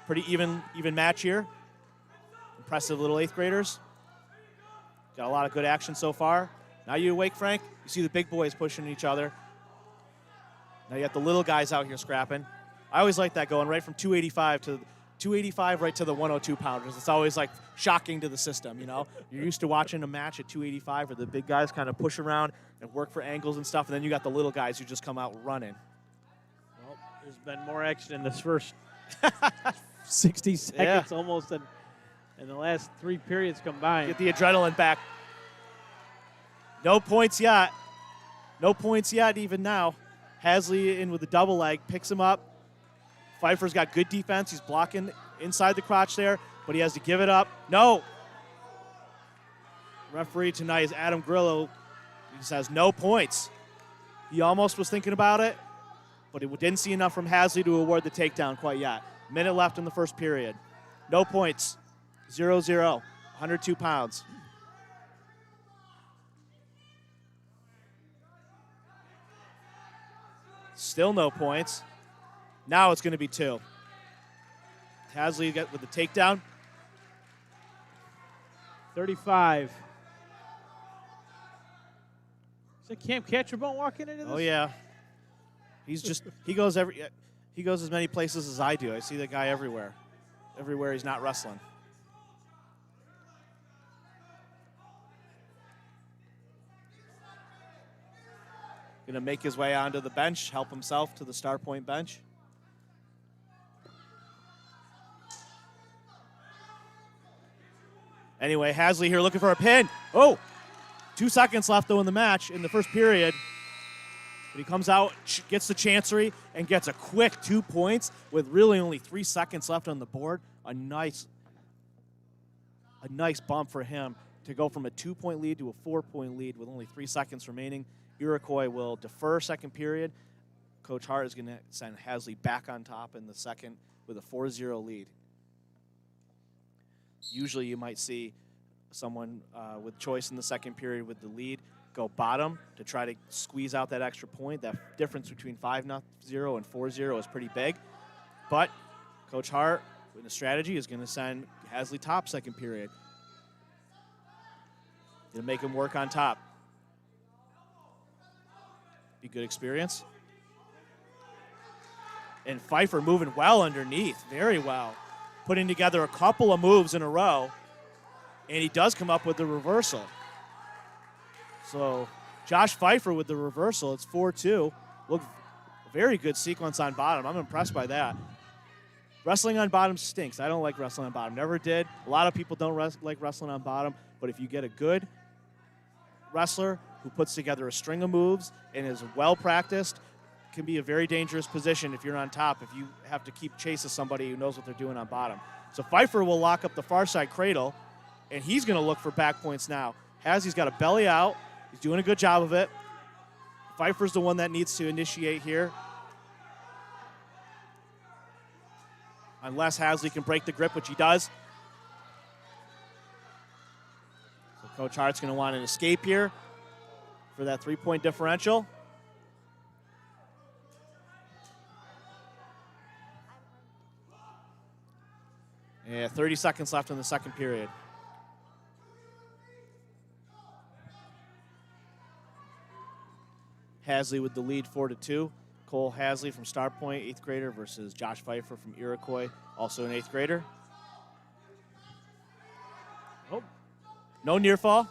Pretty even match here. Impressive little 8th graders. Got a lot of good action so far. Now you awake, Frank? You see the big boys pushing each other. Now you got the little guys out here scrapping. I always like that, going right from 285 right to the 102 pounders. It's always like shocking to the system, you know? You're used to watching a match at 285 where the big guys kind of push around and work for angles and stuff, and then you got the little guys who just come out running.
Well, there's been more action in this first 60 seconds almost than in the last 3 periods combined.
Get the adrenaline back. No points yet. No points yet even now. Hasley in with a double leg, picks him up. Pfeiffer's got good defense. He's blocking inside the crotch there, but he has to give it up. No. Referee tonight is Adam Grillo. He says no points. He almost was thinking about it, but he didn't see enough from Hasley to award the takedown quite yet. Minute left in the first period. No points. 0-0. 102 pounds. Still no points. Now it's going to be 2. Hasley got with the takedown.
35. Is that Cam Catcherbone walking into this?
Oh yeah. He goes as many places as I do. I see the guy everywhere. Everywhere he's not wrestling. Going to make his way onto the bench, help himself to the Starpoint bench. Anyway, Hasley here looking for a pin. Oh, 2 seconds left, though, in the match in the first period. But he comes out, gets the chancery, and gets a quick 2 points with really only 3 seconds left on the board. A nice bump for him to go from a 2-point lead to a 4-point lead with only 3 seconds remaining. Iroquois will defer second period. Coach Hart is going to send Hasley back on top in the second with a 4-0 lead. Usually you might see someone with choice in the second period with the lead go bottom to try to squeeze out that extra point. That difference between 5-0 and 4-0 is pretty big. But Coach Hart, with the strategy, is going to send Hasley top second period. Going to make him work on top. Be good experience. And Pfeiffer moving well underneath, very well. Putting together a couple of moves in a row. And he does come up with the reversal. So Josh Pfeiffer with the reversal. It's 4-2. Look, very good sequence on bottom. I'm impressed by that. Wrestling on bottom stinks. I don't like wrestling on bottom. Never did. A lot of people don't like wrestling on bottom. But if you get a good wrestler who puts together a string of moves and is well practiced, can be a very dangerous position if you're on top, if you have to keep chasing somebody who knows what they're doing on bottom. So Pfeiffer will lock up the far side cradle, and he's going to look for back points now. Hasley's got a belly out. He's doing a good job of it. Pfeiffer's the one that needs to initiate here. Unless Hasley can break the grip, which he does. So Coach Hart's going to want an escape here for that 3-point differential. Yeah, 30 seconds left in the second period. Hasley with the lead 4-2. Cole Hasley from Starpoint, 8th grader, versus Josh Pfeiffer from Iroquois, also an 8th grader. Oh, no near fall.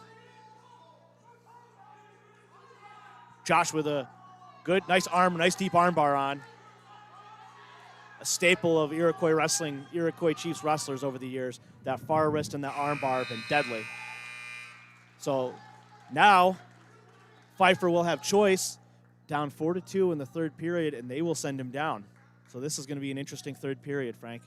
Josh with a good, nice deep arm bar on. A staple of Iroquois wrestling, Iroquois Chiefs wrestlers over the years. That far wrist and that arm bar have been deadly. So now Pfeiffer will have choice, down 4-2 in the third period, and they will send him down. So this is going to be an interesting third period, Frank.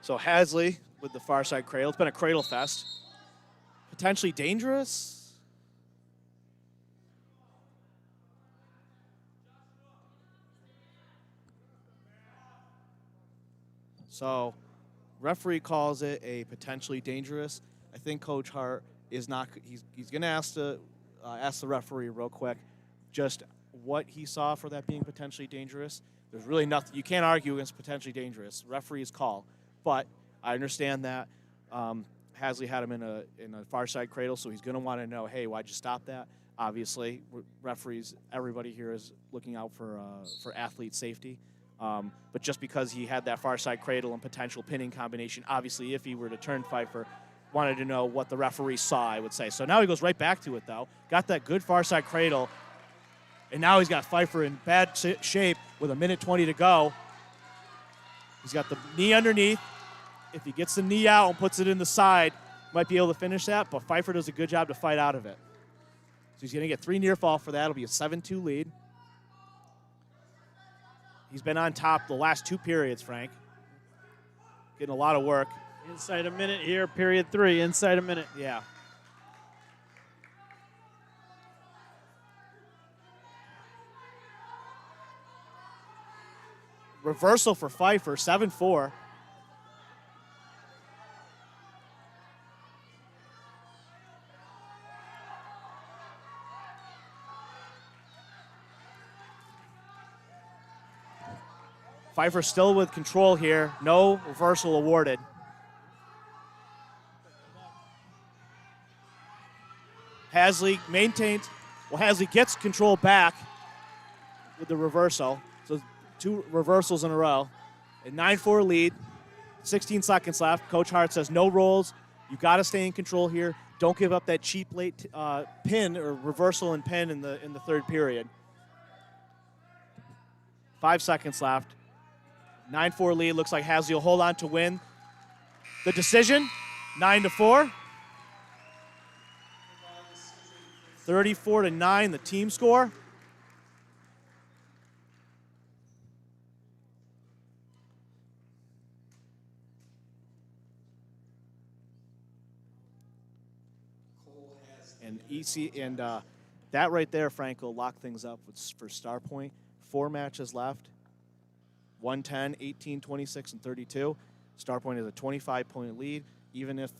So Hasley with the far side cradle. It's been a cradle fest. Potentially dangerous. So referee calls it a potentially dangerous. I think Coach Hart is not, he's going to ask the referee real quick just what he saw for that being potentially dangerous. There's really nothing, you can't argue against potentially dangerous. Referee's call. But I understand that Hasley had him in a far side cradle, so he's going to want to know, hey, why'd you stop that? Obviously, referees, everybody here is looking out for athlete safety. But just because he had that far side cradle and potential pinning combination, obviously, if he were to turn Pfeiffer, wanted to know what the referee saw, I would say. So now he goes right back to it, though. Got that good far side cradle, and now he's got Pfeiffer in bad shape with 1:20 to go. He's got the knee underneath. If he gets the knee out and puts it in the side, might be able to finish that, but Pfeiffer does a good job to fight out of it. he's going to get 3 near fall for that. It'll be a 7-2 lead. He's been on top the last 2 periods, Frank. Getting a lot of work.
Inside a minute here, period 3. Inside a minute.
Yeah. Reversal for Pfeiffer, 7-4. Pfeiffer still with control here. No reversal awarded. Hasley maintains. Well, Hasley gets control back with the reversal. So 2 reversals in a row. A 9-4 lead. 16 seconds left. Coach Hart says no rolls. You got to stay in control here. Don't give up that cheap late pin or reversal and pin in the 3rd period. 5 seconds left. 9-4 lead. Looks like Hasley will hold on to win the decision. 9-4. 34-9, the team score. And that right there, Frank, will lock things up for Starpoint. 4 matches left. 110, 18, 26, and 32. Starpoint has a 25-point lead. Even if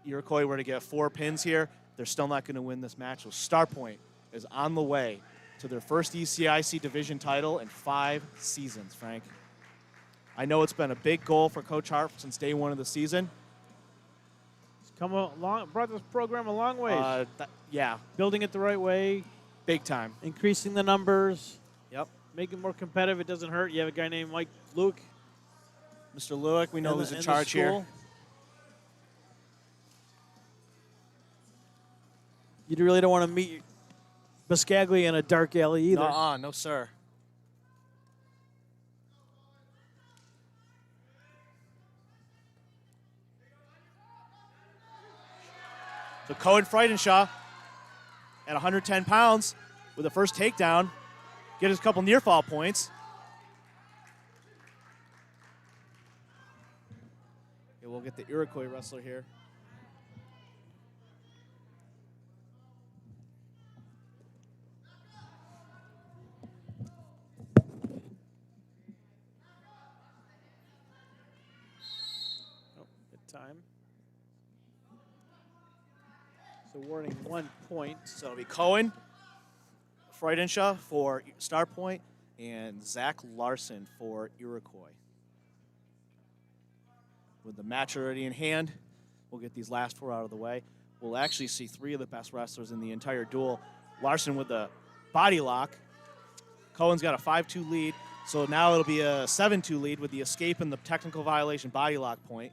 Iroquois were to get 4 pins here, they're still not going to win this match. So Starpoint is on the way to their first ECIC division title in 5 seasons, Frank. I know it's been a big goal for Coach Hart since day 1 of the season.
It's brought this program a long way.
Yeah,
Building it the right way,
big time.
increasing the numbers,
Yep.
make it more competitive. It doesn't hurt. You have a guy named Mike Luke.
Mr. Lewick, we know who's in charge here.
You really don't want to meet Biscaglia in a dark alley either.
No, sir. So Cohen Freidenshaw at 110 pounds with the first takedown. Get us a couple near fall points. Okay, we'll get the Iroquois wrestler here.
Good time. So warning 1 point.
So it'll be Cohen, Freudenshaw for Starpoint, and Zach Larson for Iroquois. With the match already in hand, we'll get these last 4 out of the way. We'll actually see 3 of the best wrestlers in the entire duel. Larson with the body lock. Cohen's got a 5-2 lead, so now it'll be a 7-2 lead with the escape and the technical violation body lock point.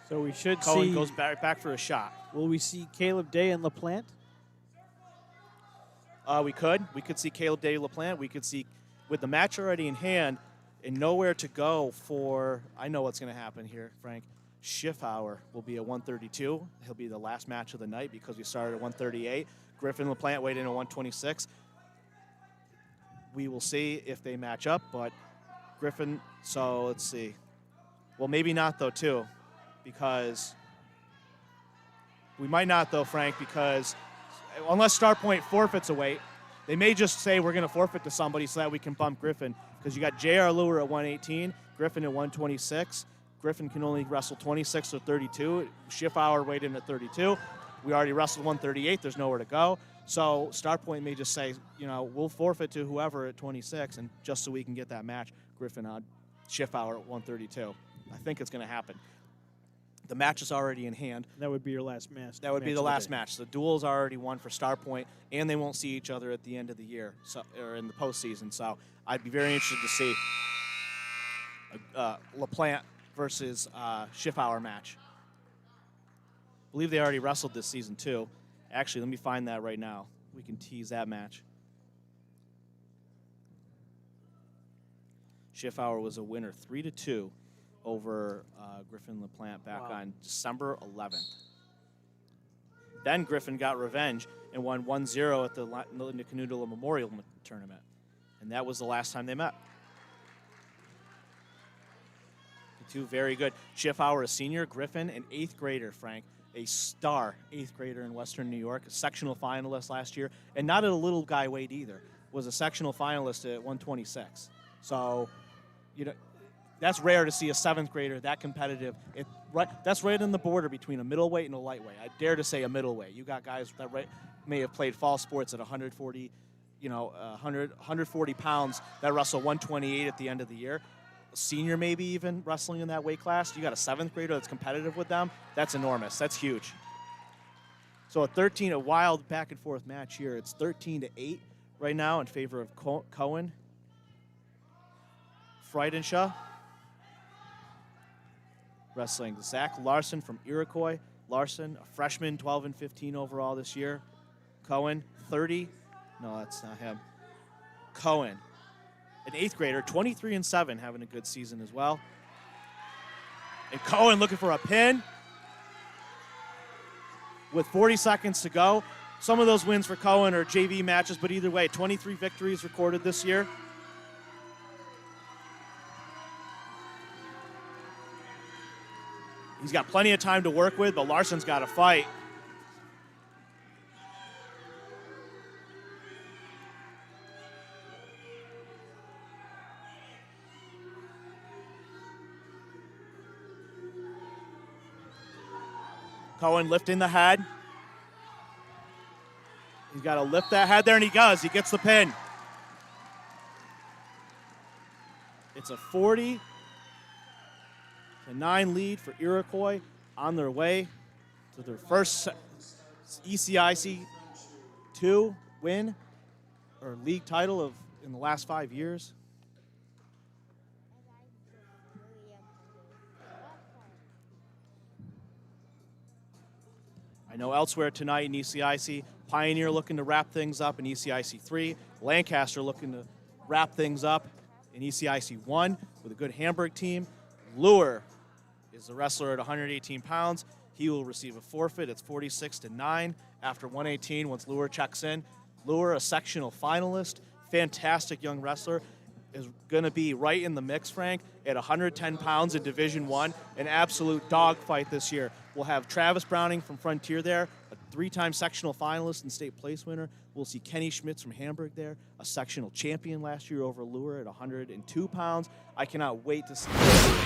So we should
Cohen
see.
goes back for a shot.
Will we see Caleb Day and LaPlante?
We could see Caleb Day LaPlante. We could see, with the match already in hand and nowhere to go for, I know what's going to happen here, Frank. Schiffauer will be at 132. He'll be the last match of the night because we started at 138. Griffin LaPlante weighed in at 126. We will see if they match up, but Griffin, so let's see. Well, maybe not, though, too, because we might not, though, Frank, because unless Starpoint forfeits a weight, they may just say we're going to forfeit to somebody so that we can bump Griffin, because you got J.R. Lure at 118, Griffin at 126. Griffin can only wrestle 26 or 32. Schiffauer weighed in at 32. We already wrestled 138. There's nowhere to go. So Starpoint may just say, we'll forfeit to whoever at 26, and just so we can get that match, Griffin on Schiffauer at 132. I think it's going to happen. The match is already in hand.
That would be your last match.
That would be the last match. The duel's already won for Starpoint, and they won't see each other at the end of the year, or in the postseason. So I'd be very interested to see LaPlante versus Schiffauer match. I believe they already wrestled this season too. Actually, let me find that right now. We can tease that match. Schiffauer was a winner 3-2 over Griffin LaPlante back on December 11th. Then Griffin got revenge and won 1-0 at the Canoodle Memorial Tournament. And that was the last time they met. The two very good. Schiffauer, a senior, Griffin, an 8th grader, Frank, a star 8th grader in Western New York, a sectional finalist last year, and not at a little guy weight either, was a sectional finalist at 126. So, that's rare to see a 7th grader that competitive. That's right on the border between a middleweight and a lightweight. I dare to say a middleweight. You got guys that may have played fall sports at 140, 140 pounds that wrestle 128 at the end of the year. A senior maybe even wrestling in that weight class. You got a 7th grader that's competitive with them. That's enormous. That's huge. So a wild back and forth match here. It's 13-8 right now in favor of Cohen. Freidenshaw. Wrestling Zach Larson from Iroquois. Larson, a freshman, 12-15 overall this year. Cohen, 30. No, that's not him. Cohen, an 8th grader, 23-7, having a good season as well. And Cohen looking for a pin with 40 seconds to go. Some of those wins for Cohen are JV matches, but either way, 23 victories recorded this year. He's got plenty of time to work with, but Larson's got to fight. Cohen lifting the head. He's got to lift that head there, and he does. He gets the pin. It's a 40-9 lead for Iroquois on their way to their first ECIC 2 win or league title in the last 5 years. I know elsewhere tonight in ECIC, Pioneer looking to wrap things up in ECIC 3, Lancaster looking to wrap things up in ECIC 1 with a good Hamburg team. Lure is a wrestler at 118 pounds. He will receive a forfeit. It's 46-9 after 118 once Lure checks in. Lure, a sectional finalist, fantastic young wrestler, is going to be right in the mix, Frank, at 110 pounds in Division 1, an absolute dogfight this year. We'll have Travis Browning from Frontier there, a 3-time sectional finalist and state place winner. We'll see Kenny Schmitz from Hamburg there, a sectional champion last year over Lure at 102 pounds. I cannot wait to see him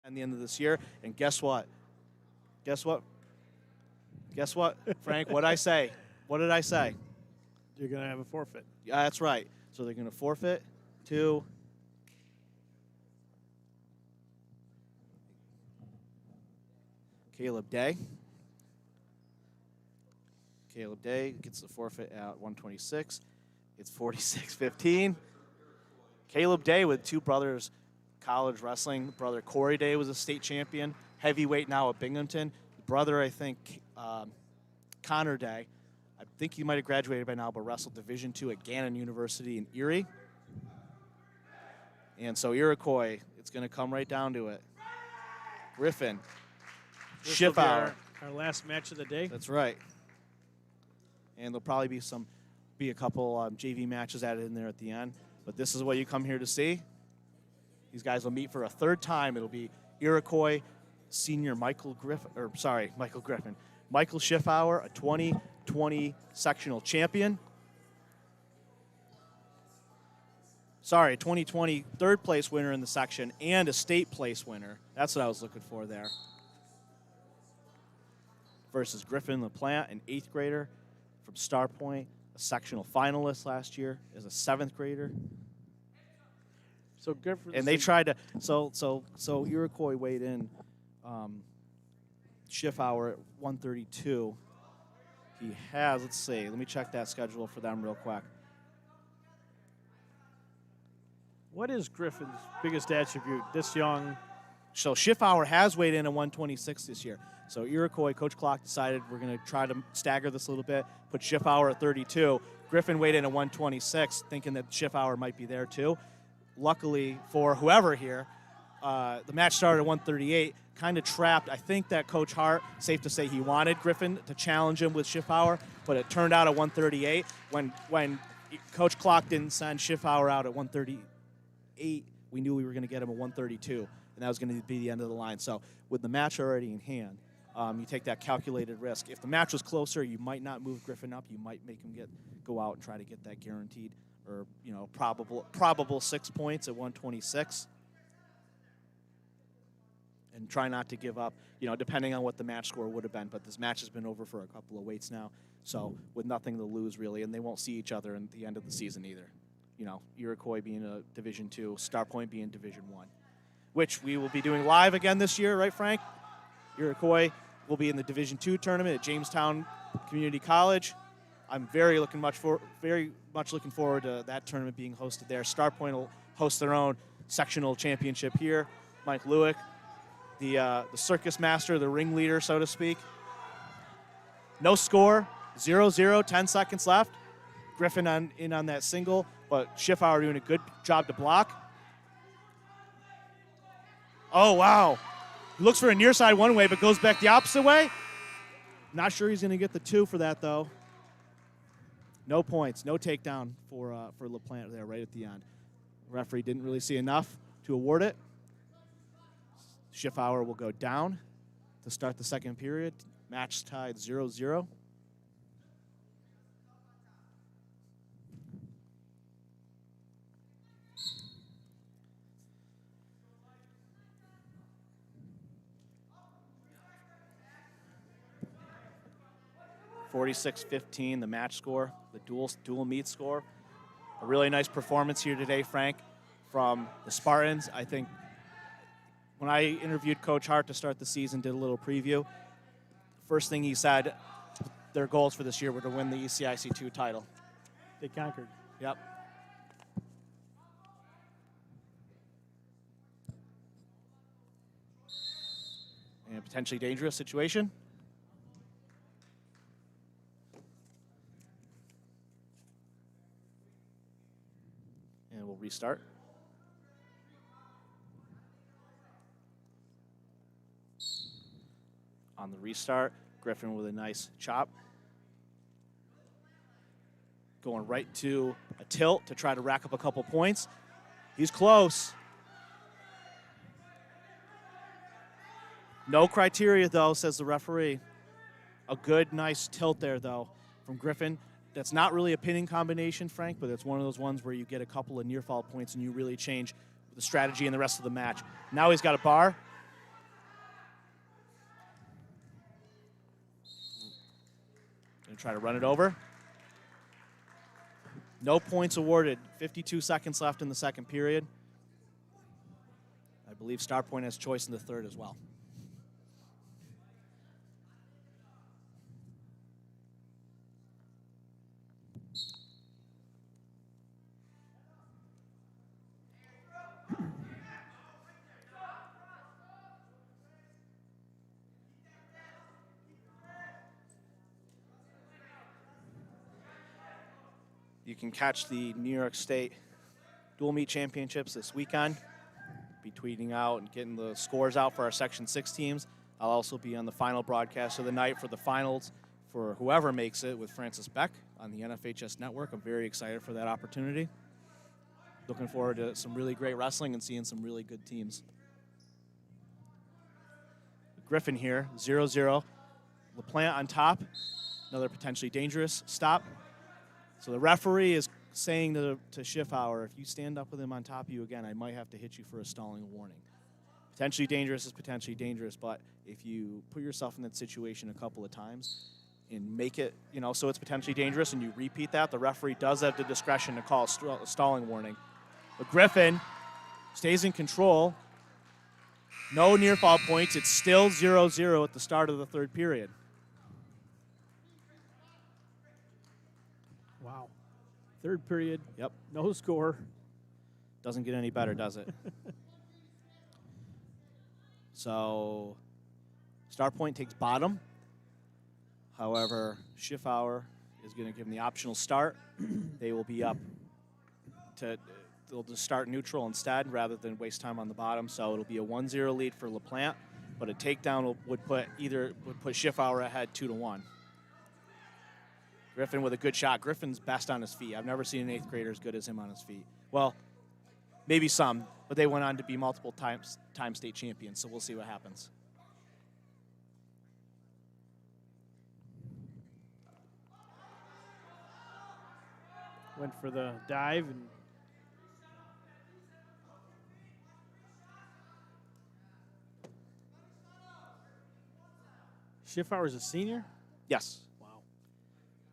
at the end of this year. And guess what? Guess what, Frank? What'd I say? What did I say?
You're going to have a forfeit.
Yeah, that's right. So they're going to forfeit to Caleb Day. Caleb Day gets the forfeit at 126. It's 46-15. Caleb Day with two brothers college wrestling. Brother Corey Day was a state champion, heavyweight now at Binghamton. Brother, I think, Connor Day, I think he might have graduated by now, but wrestled Division II at Gannon University in Erie. And so Iroquois, it's going to come right down to it. Griffin, Schiffauer.
Our last match of the day.
That's right. And there'll probably be a couple JV matches added in there at the end. But this is what you come here to see. These guys will meet for a third time. It'll be Iroquois senior Michael Schiffauer, a 2020 sectional champion. 2020 third place winner in the section and a state place winner. That's what I was looking for there. Versus Griffin LaPlante, an 8th grader from Starpoint, a sectional finalist last year as a 7th grader.
So Griffin,
and they tried to so Iroquois weighed in Schiffauer at 132. He has, let's see, let me check that schedule for them real quick.
what is Griffin's biggest attribute this young?
So Schiffauer has weighed in at 126 this year. So Iroquois, Coach Clock decided we're going to try to stagger this a little bit, put Schiffauer at 32. Griffin weighed in at 126, thinking that Schiffauer might be there too. Luckily for whoever here, the match started at 138. kind of trapped. I think that Coach Hart, safe to say, he wanted Griffin to challenge him with Schiffauer, but it turned out at 138. When Coach Clock didn't send Schiffauer out at 138, we knew we were going to get him at 132, and that was going to be the end of the line. So with the match already in hand, you take that calculated risk. If the match was closer, you might not move Griffin up. You might make him go out and try to get that guaranteed or probable 6 points at 126. And try not to give up, depending on what the match score would have been. But this match has been over for a couple of weights now, so with nothing to lose, really, and they won't see each other at the end of the season either. Iroquois being a Division II, Starpoint being Division I, which we will be doing live again this year, right, Frank? Iroquois will be in the Division II tournament at Jamestown Community College. I'm very much looking forward to that tournament being hosted there. Starpoint will host their own sectional championship here. Mike Lewick, the circus master, the ringleader, so to speak. No score, 0-0, 10 seconds left. Griffin in on that single, but Schiffauer doing a good job to block. Oh, wow. He looks for a near side one way, but goes back the opposite way. Not sure he's going to get the 2 for that, though. No points, no takedown for LaPlante there right at the end. The referee didn't really see enough to award it. Schiffauer will go down to start the second period. Match tied 0-0. (46-15) the match score, the dual meet score. A really nice performance here today, Frank, from the Spartans. I think when I interviewed Coach Hart to start the season, did a little preview, first thing he said, their goals for this year were to win the ECIC 2 title.
They conquered.
Yep. And a potentially dangerous situation. And we'll restart. On the restart, Griffin with a nice chop. Going right to a tilt to try to rack up a couple points. He's close. No criteria, though, says the referee. A good, nice tilt there, though, from Griffin. That's not really a pinning combination, Frank, but it's one of those ones where you get a couple of near fall points and you really change the strategy in the rest of the match. Now he's got a bar. Gonna try to run it over. No points awarded. 52 seconds left in the second period. I believe Starpoint has choice in the third as well. You can catch the New York State Dual Meet Championships this weekend. Be tweeting out and getting the scores out for our Section 6 teams. I'll also be on the final broadcast of the night for the finals for whoever makes it with Francis Beck on the NFHS Network. I'm very excited for that opportunity. Looking forward to some really great wrestling and seeing some really good teams. Griffin here, 0-0. LaPlante on top. Another potentially dangerous stop. So the referee is saying to Schiffauer, if you stand up with him on top of you again, I might have to hit you for a stalling warning. Potentially dangerous is potentially dangerous, but if you put yourself in that situation a couple of times and make it, so it's potentially dangerous and you repeat that, the referee does have the discretion to call a stalling warning. But Griffin stays in control. No near fall points. It's still 0-0 at the start of the third period.
Wow. Third period.
Yep.
No score.
Doesn't get any better, does it? So Starpoint takes bottom. However, Schiffauer is going to give them the optional start. They will be up they'll just start neutral instead rather than waste time on the bottom. So it'll be a 1-0 lead for LaPlante. but a takedown would put Schiffauer ahead 2-1. Griffin with a good shot. Griffin's best on his feet. I've never seen an 8th grader as good as him on his feet. Well, maybe some, but they went on to be multiple time state champions, so we'll see what happens.
Went for the dive and Schiffauer's a senior?
Yes.
Wow.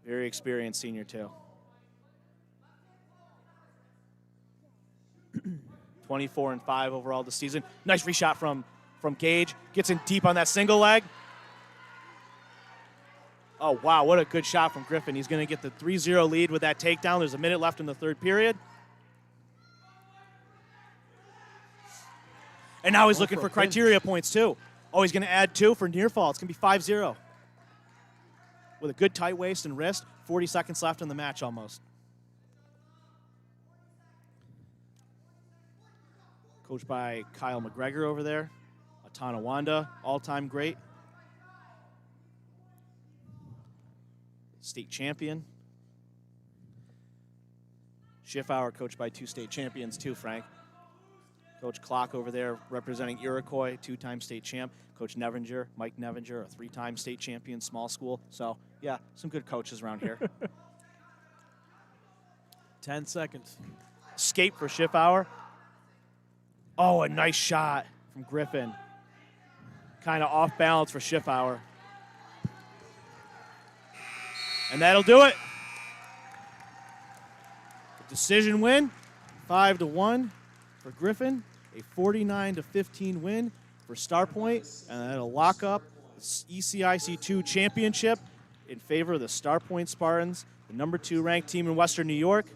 Very experienced senior, too. 24-5 overall this season. Nice reshot from Gage. Gets in deep on that single leg. Oh, wow, what a good shot from Griffin. He's going to get the 3-0 lead with that takedown. There's a minute left in the 3rd period. And now he's looking for criteria points, too. Oh, he's going to add 2 for near fall. It's going to be 5-0. With a good tight waist and wrist. 40 seconds left in the match almost. Coached by Kyle McGregor over there. Atanawanda, all-time great. State champion. Schiffauer, coached by 2 state champions too, Frank. Coach Clock over there representing Iroquois, 2-time state champ. Coach Nevinger, Mike Nevinger, a 3-time state champion, small school. So, yeah, some good coaches around here.
10 seconds.
Escape for Schiffauer. Oh, a nice shot from Griffin. Kind of off balance for Schiffauer. And that'll do it. Decision win, 5-1 for Griffin. A 49-15 win for Starpoint. And that'll lock up the ECIC2 championship in favor of the Starpoint Spartans, the number 2 ranked team in Western New York.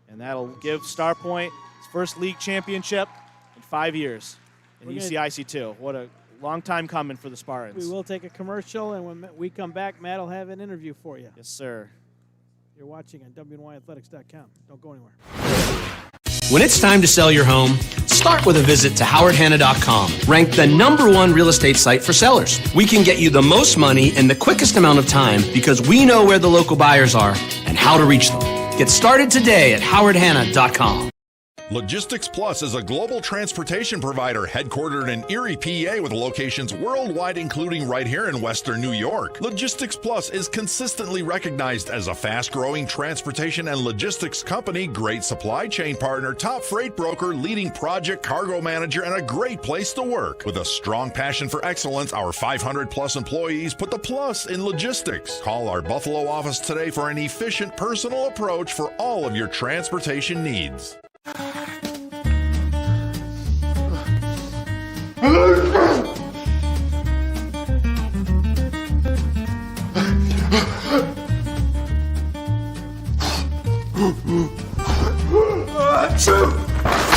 And that'll give Starpoint its first league championship in 5 years in ECIC2. What a long time coming for the Spartans.
We will take a commercial, and when we come back, Matt will have an interview for you.
Yes, sir.
You're watching on WNYathletics.com. Don't go anywhere.
When it's time to sell your home, start with a visit to howardhanna.com, ranked the #1 real estate site for sellers. We can get you the most money in the quickest amount of time because we know where the local buyers are and how to reach them. Get started today at howardhanna.com.
Logistics Plus is a global transportation provider headquartered in Erie, PA, with locations worldwide, including right here in Western New York. Logistics Plus is consistently recognized as a fast-growing transportation and logistics company, great supply chain partner, top freight broker, leading project cargo manager, and a great place to work. With a strong passion for excellence, our 500-plus employees put the plus in logistics. Call our Buffalo office today for an efficient, personal approach for all of your transportation needs.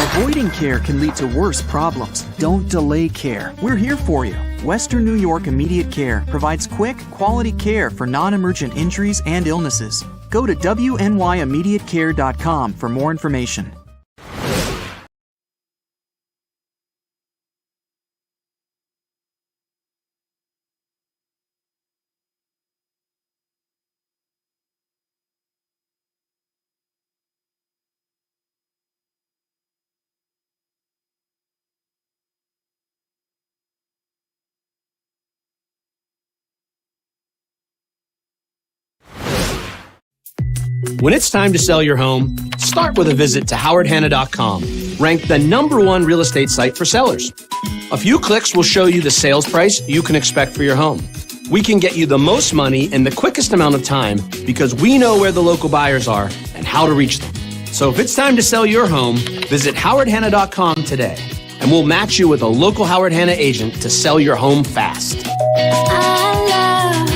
Avoiding care can lead to worse problems. Don't delay care. We're here for you. Western New York Immediate Care provides quick, quality care for non-emergent injuries and illnesses. Go to WNYimmediatecare.com for more information.
When it's time to sell your home, start with a visit to howardhanna.com, ranked the #1 real estate site for sellers. A few clicks will show you the sales price you can expect for your home. We can get you the most money in the quickest amount of time because we know where the local buyers are and how to reach them. So if it's time to sell your home, visit howardhanna.com today, and we'll match you with a local Howard Hanna agent to sell your home fast.
I love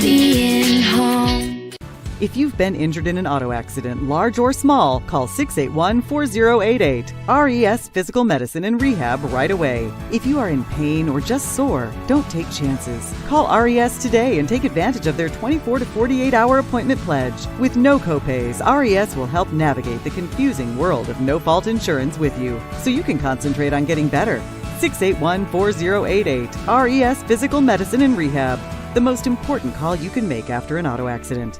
being home. If you've been injured in an auto accident, large or small, call 681-4088. RES Physical Medicine and Rehab right away. If you are in pain or just sore, don't take chances. Call RES today and take advantage of their 24 to 48-hour appointment pledge. With no copays, RES will help navigate the confusing world of no-fault insurance with you, so you can concentrate on getting better. 681-4088. RES Physical Medicine and Rehab. The most important call you can make after an auto accident.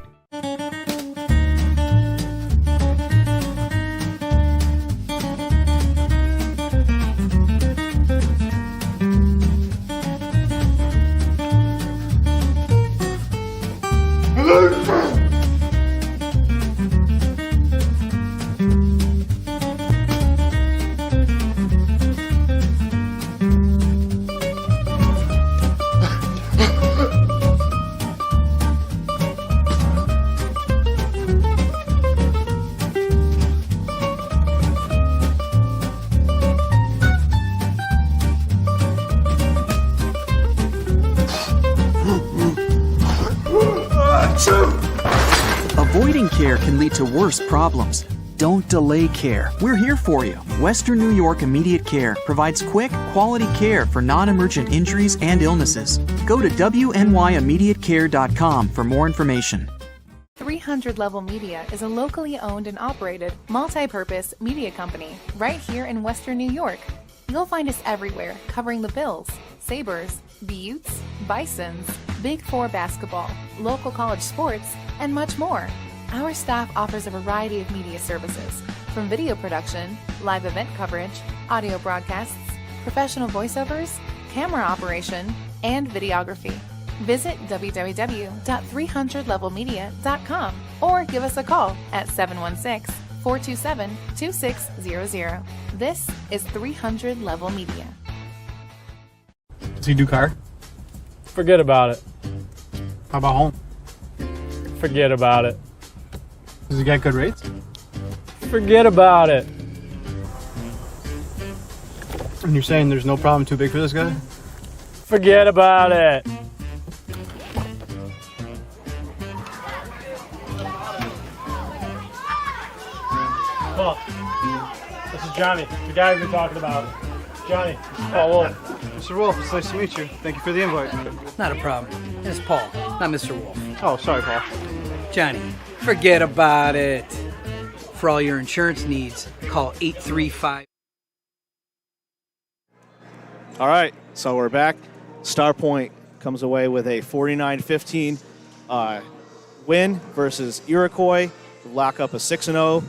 Avoiding care can lead to worse problems. Don't delay care. We're here for you. Western New York Immediate Care provides quick, quality care for non-emergent injuries and illnesses. Go to WNYimmediatecare.com for more information.
300 Level Media is a locally owned and operated, multi-purpose media company right here in Western New York. You'll find us everywhere, covering the Bills, Sabres, Buttes, Bisons, Big Four basketball, local college sports, and much more. Our staff offers a variety of media services, from video production, live event coverage, audio broadcasts, professional voiceovers, camera operation, and videography. Visit www.300levelmedia.com or give us a call at 716-427-2600. This is 300 Level Media.
Does he do car?
Forget about it.
How about home?
Forget about it.
Does he get good rates?
Forget about it.
And you're saying there's no problem too big for this guy?
Forget about it. Oh, this is Johnny, the guy we've been talking about. Johnny. Oh, Wolf.
Mr. Wolf, it's nice to meet you. Thank you for the invite.
Not a problem. It's Paul, not Mr. Wolf.
Oh, sorry, Paul.
Johnny, forget about it. For all your insurance needs, call 835.
All right, so we're back. Starpoint comes away with a 49-15 win versus Iroquois. Lock up a 6-0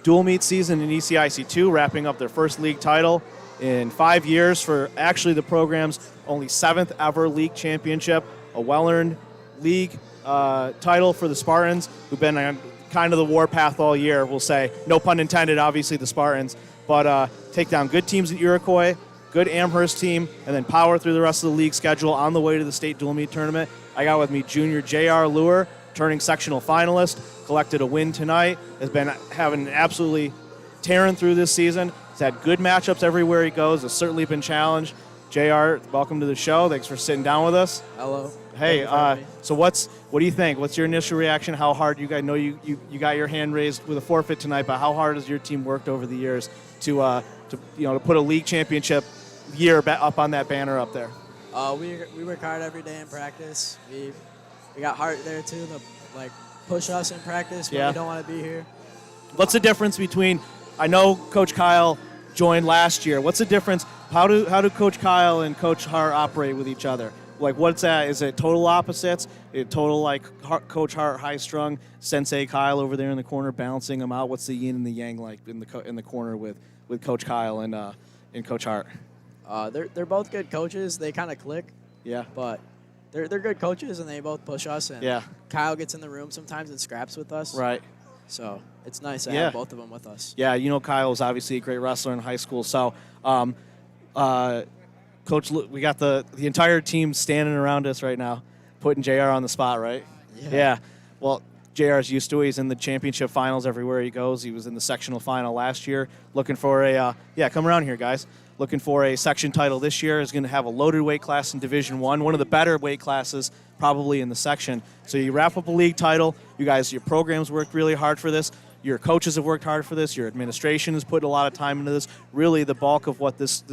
dual meet season in ECIC2, wrapping up their first league title in 5 years for actually the program's only 7th ever league championship, a well-earned league title for the Spartans, who've been on kind of the warpath all year, we'll say. No pun intended, obviously, the Spartans. But take down good teams in Iroquois, good Amherst team, and then power through the rest of the league schedule on the way to the state dual meet tournament. I got with me junior J.R. Lure, turning sectional finalist, collected a win tonight, has been having absolutely tearing through this season. He's had good matchups everywhere he goes, has certainly been challenged. JR, welcome to the show. Thanks for sitting down with us.
Hello.
Hey, so what do you think? What's your initial reaction? How hard you guys know you got your hand raised with a forfeit tonight, but how hard has your team worked over the years to put a league championship year up on that banner up there?
We work hard every day in practice. We got heart there too to push us in practice when we don't want to be here.
What's the difference between? I know Coach Kyle joined last year. What's the difference? How do Coach Kyle and Coach Hart operate with each other? What's that? Is it total opposites? Total Coach Hart high strung, Sensei Kyle over there in the corner balancing them out. What's the yin and the yang like in the corner with Coach Kyle and Coach Hart?
They're both good coaches. They kind of click.
Yeah.
But they're good coaches and they both push us. And Kyle gets in the room sometimes and scraps with us.
Right.
So it's nice to have both of them with us.
Yeah, Kyle was obviously a great wrestler in high school. So, Coach, we got the entire team standing around us right now, putting JR on the spot, right? Yeah. Well, JR's used to it. He's in the championship finals everywhere he goes. He was in the sectional final last year, looking for come around here, guys. looking for a section title this year, is going to have a loaded weight class in Division I, one of the better weight classes probably in the section. So you wrap up a league title. You guys, your programs worked really hard for this. Your coaches have worked hard for this. Your administration has put a lot of time into this. Really, the bulk of what this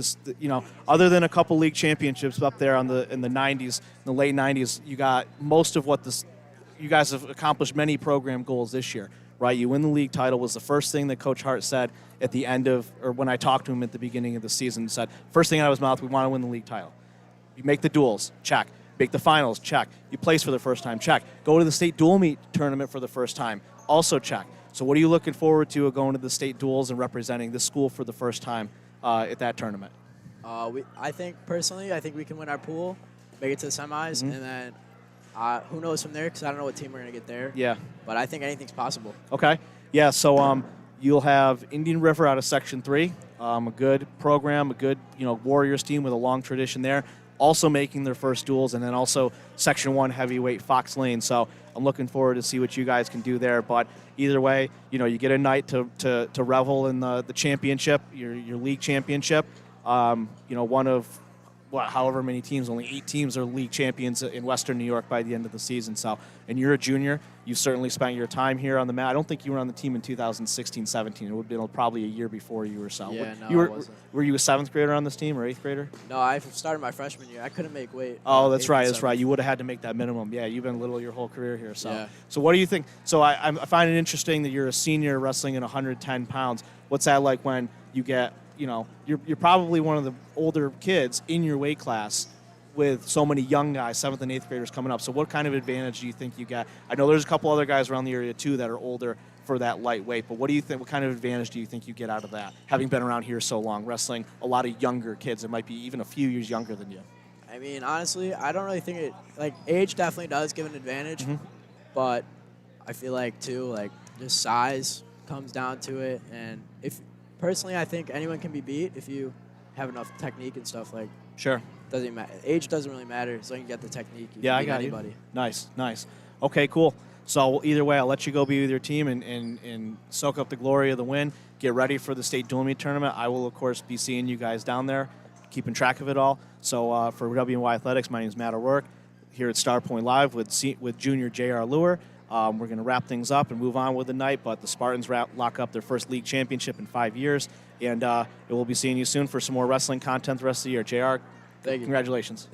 other than a couple league championships up there in the 90s, in the late 90s, you got most of what this. You guys have accomplished many program goals this year, right? You win the league title was the first thing that Coach Hart said at the end of, or when I talked to him at the beginning of the season, said, first thing out of his mouth, we want to win the league title. You make the duels, check. Make the finals, check. You place for the first time, check. Go to the state dual meet tournament for the first time, also check. So what are you looking forward to going to the state duels and representing this school for the first time at that tournament?
I think we can win our pool, make it to the semis, and then who knows from there, because I don't know what team we're going to get there.
Yeah.
But I think anything's possible.
Okay. Yeah, so you'll have Indian River out of Section 3, a good program, a good Warriors team with a long tradition there, also making their first duels, and then also Section 1 heavyweight Fox Lane. So I'm looking forward to see what you guys can do there. But either way, you get a night to revel in the championship, your league championship. One of however many teams, only 8 teams are league champions in Western New York by the end of the season. So, and you're a junior. You certainly spent your time here on the mat. I don't think you were on the team in 2016-17. It would have been probably a year before you or so.
Yeah, no,
I
wasn't.
Were you a 7th grader on this team or 8th grader?
No, I started my freshman year. I couldn't make weight.
Oh, that's right. That's right. You would have had to make that minimum. Yeah, you've been little your whole career here. So,
yeah.
So what do you think? So I find it interesting that you're a senior wrestling at 110 pounds. What's that like when you get, you're probably one of the older kids in your weight class with so many young guys, 7th and 8th graders coming up. So what kind of advantage do you think you get? I know there's a couple other guys around the area too that are older for that lightweight, but what do you think? What kind of advantage do you think you get out of that, having been around here so long, wrestling a lot of younger kids that might be even a few years younger than you?
I mean, honestly, I don't really think age definitely does give an advantage, but I feel like too, just size comes down to it. And personally, I think anyone can be beat if you have enough technique and stuff.
Sure.
Doesn't matter. Age doesn't really matter as long as you get the technique. You
Yeah,
can
I
beat
got
anybody.
you. Nice. Okay, cool. So either way, I'll let you go be with your team and soak up the glory of the win. Get ready for the state dual meet tournament. I will, of course, be seeing you guys down there, keeping track of it all. So for WNY Athletics, my name is Matt O'Rourke here at Starpoint Live with junior J.R. Lure. We're going to wrap things up and move on with the night, but the Spartans lock up their first league championship in 5 years, and we'll be seeing you soon for some more wrestling content the rest of the year. JR,
Thank you.
Congratulations.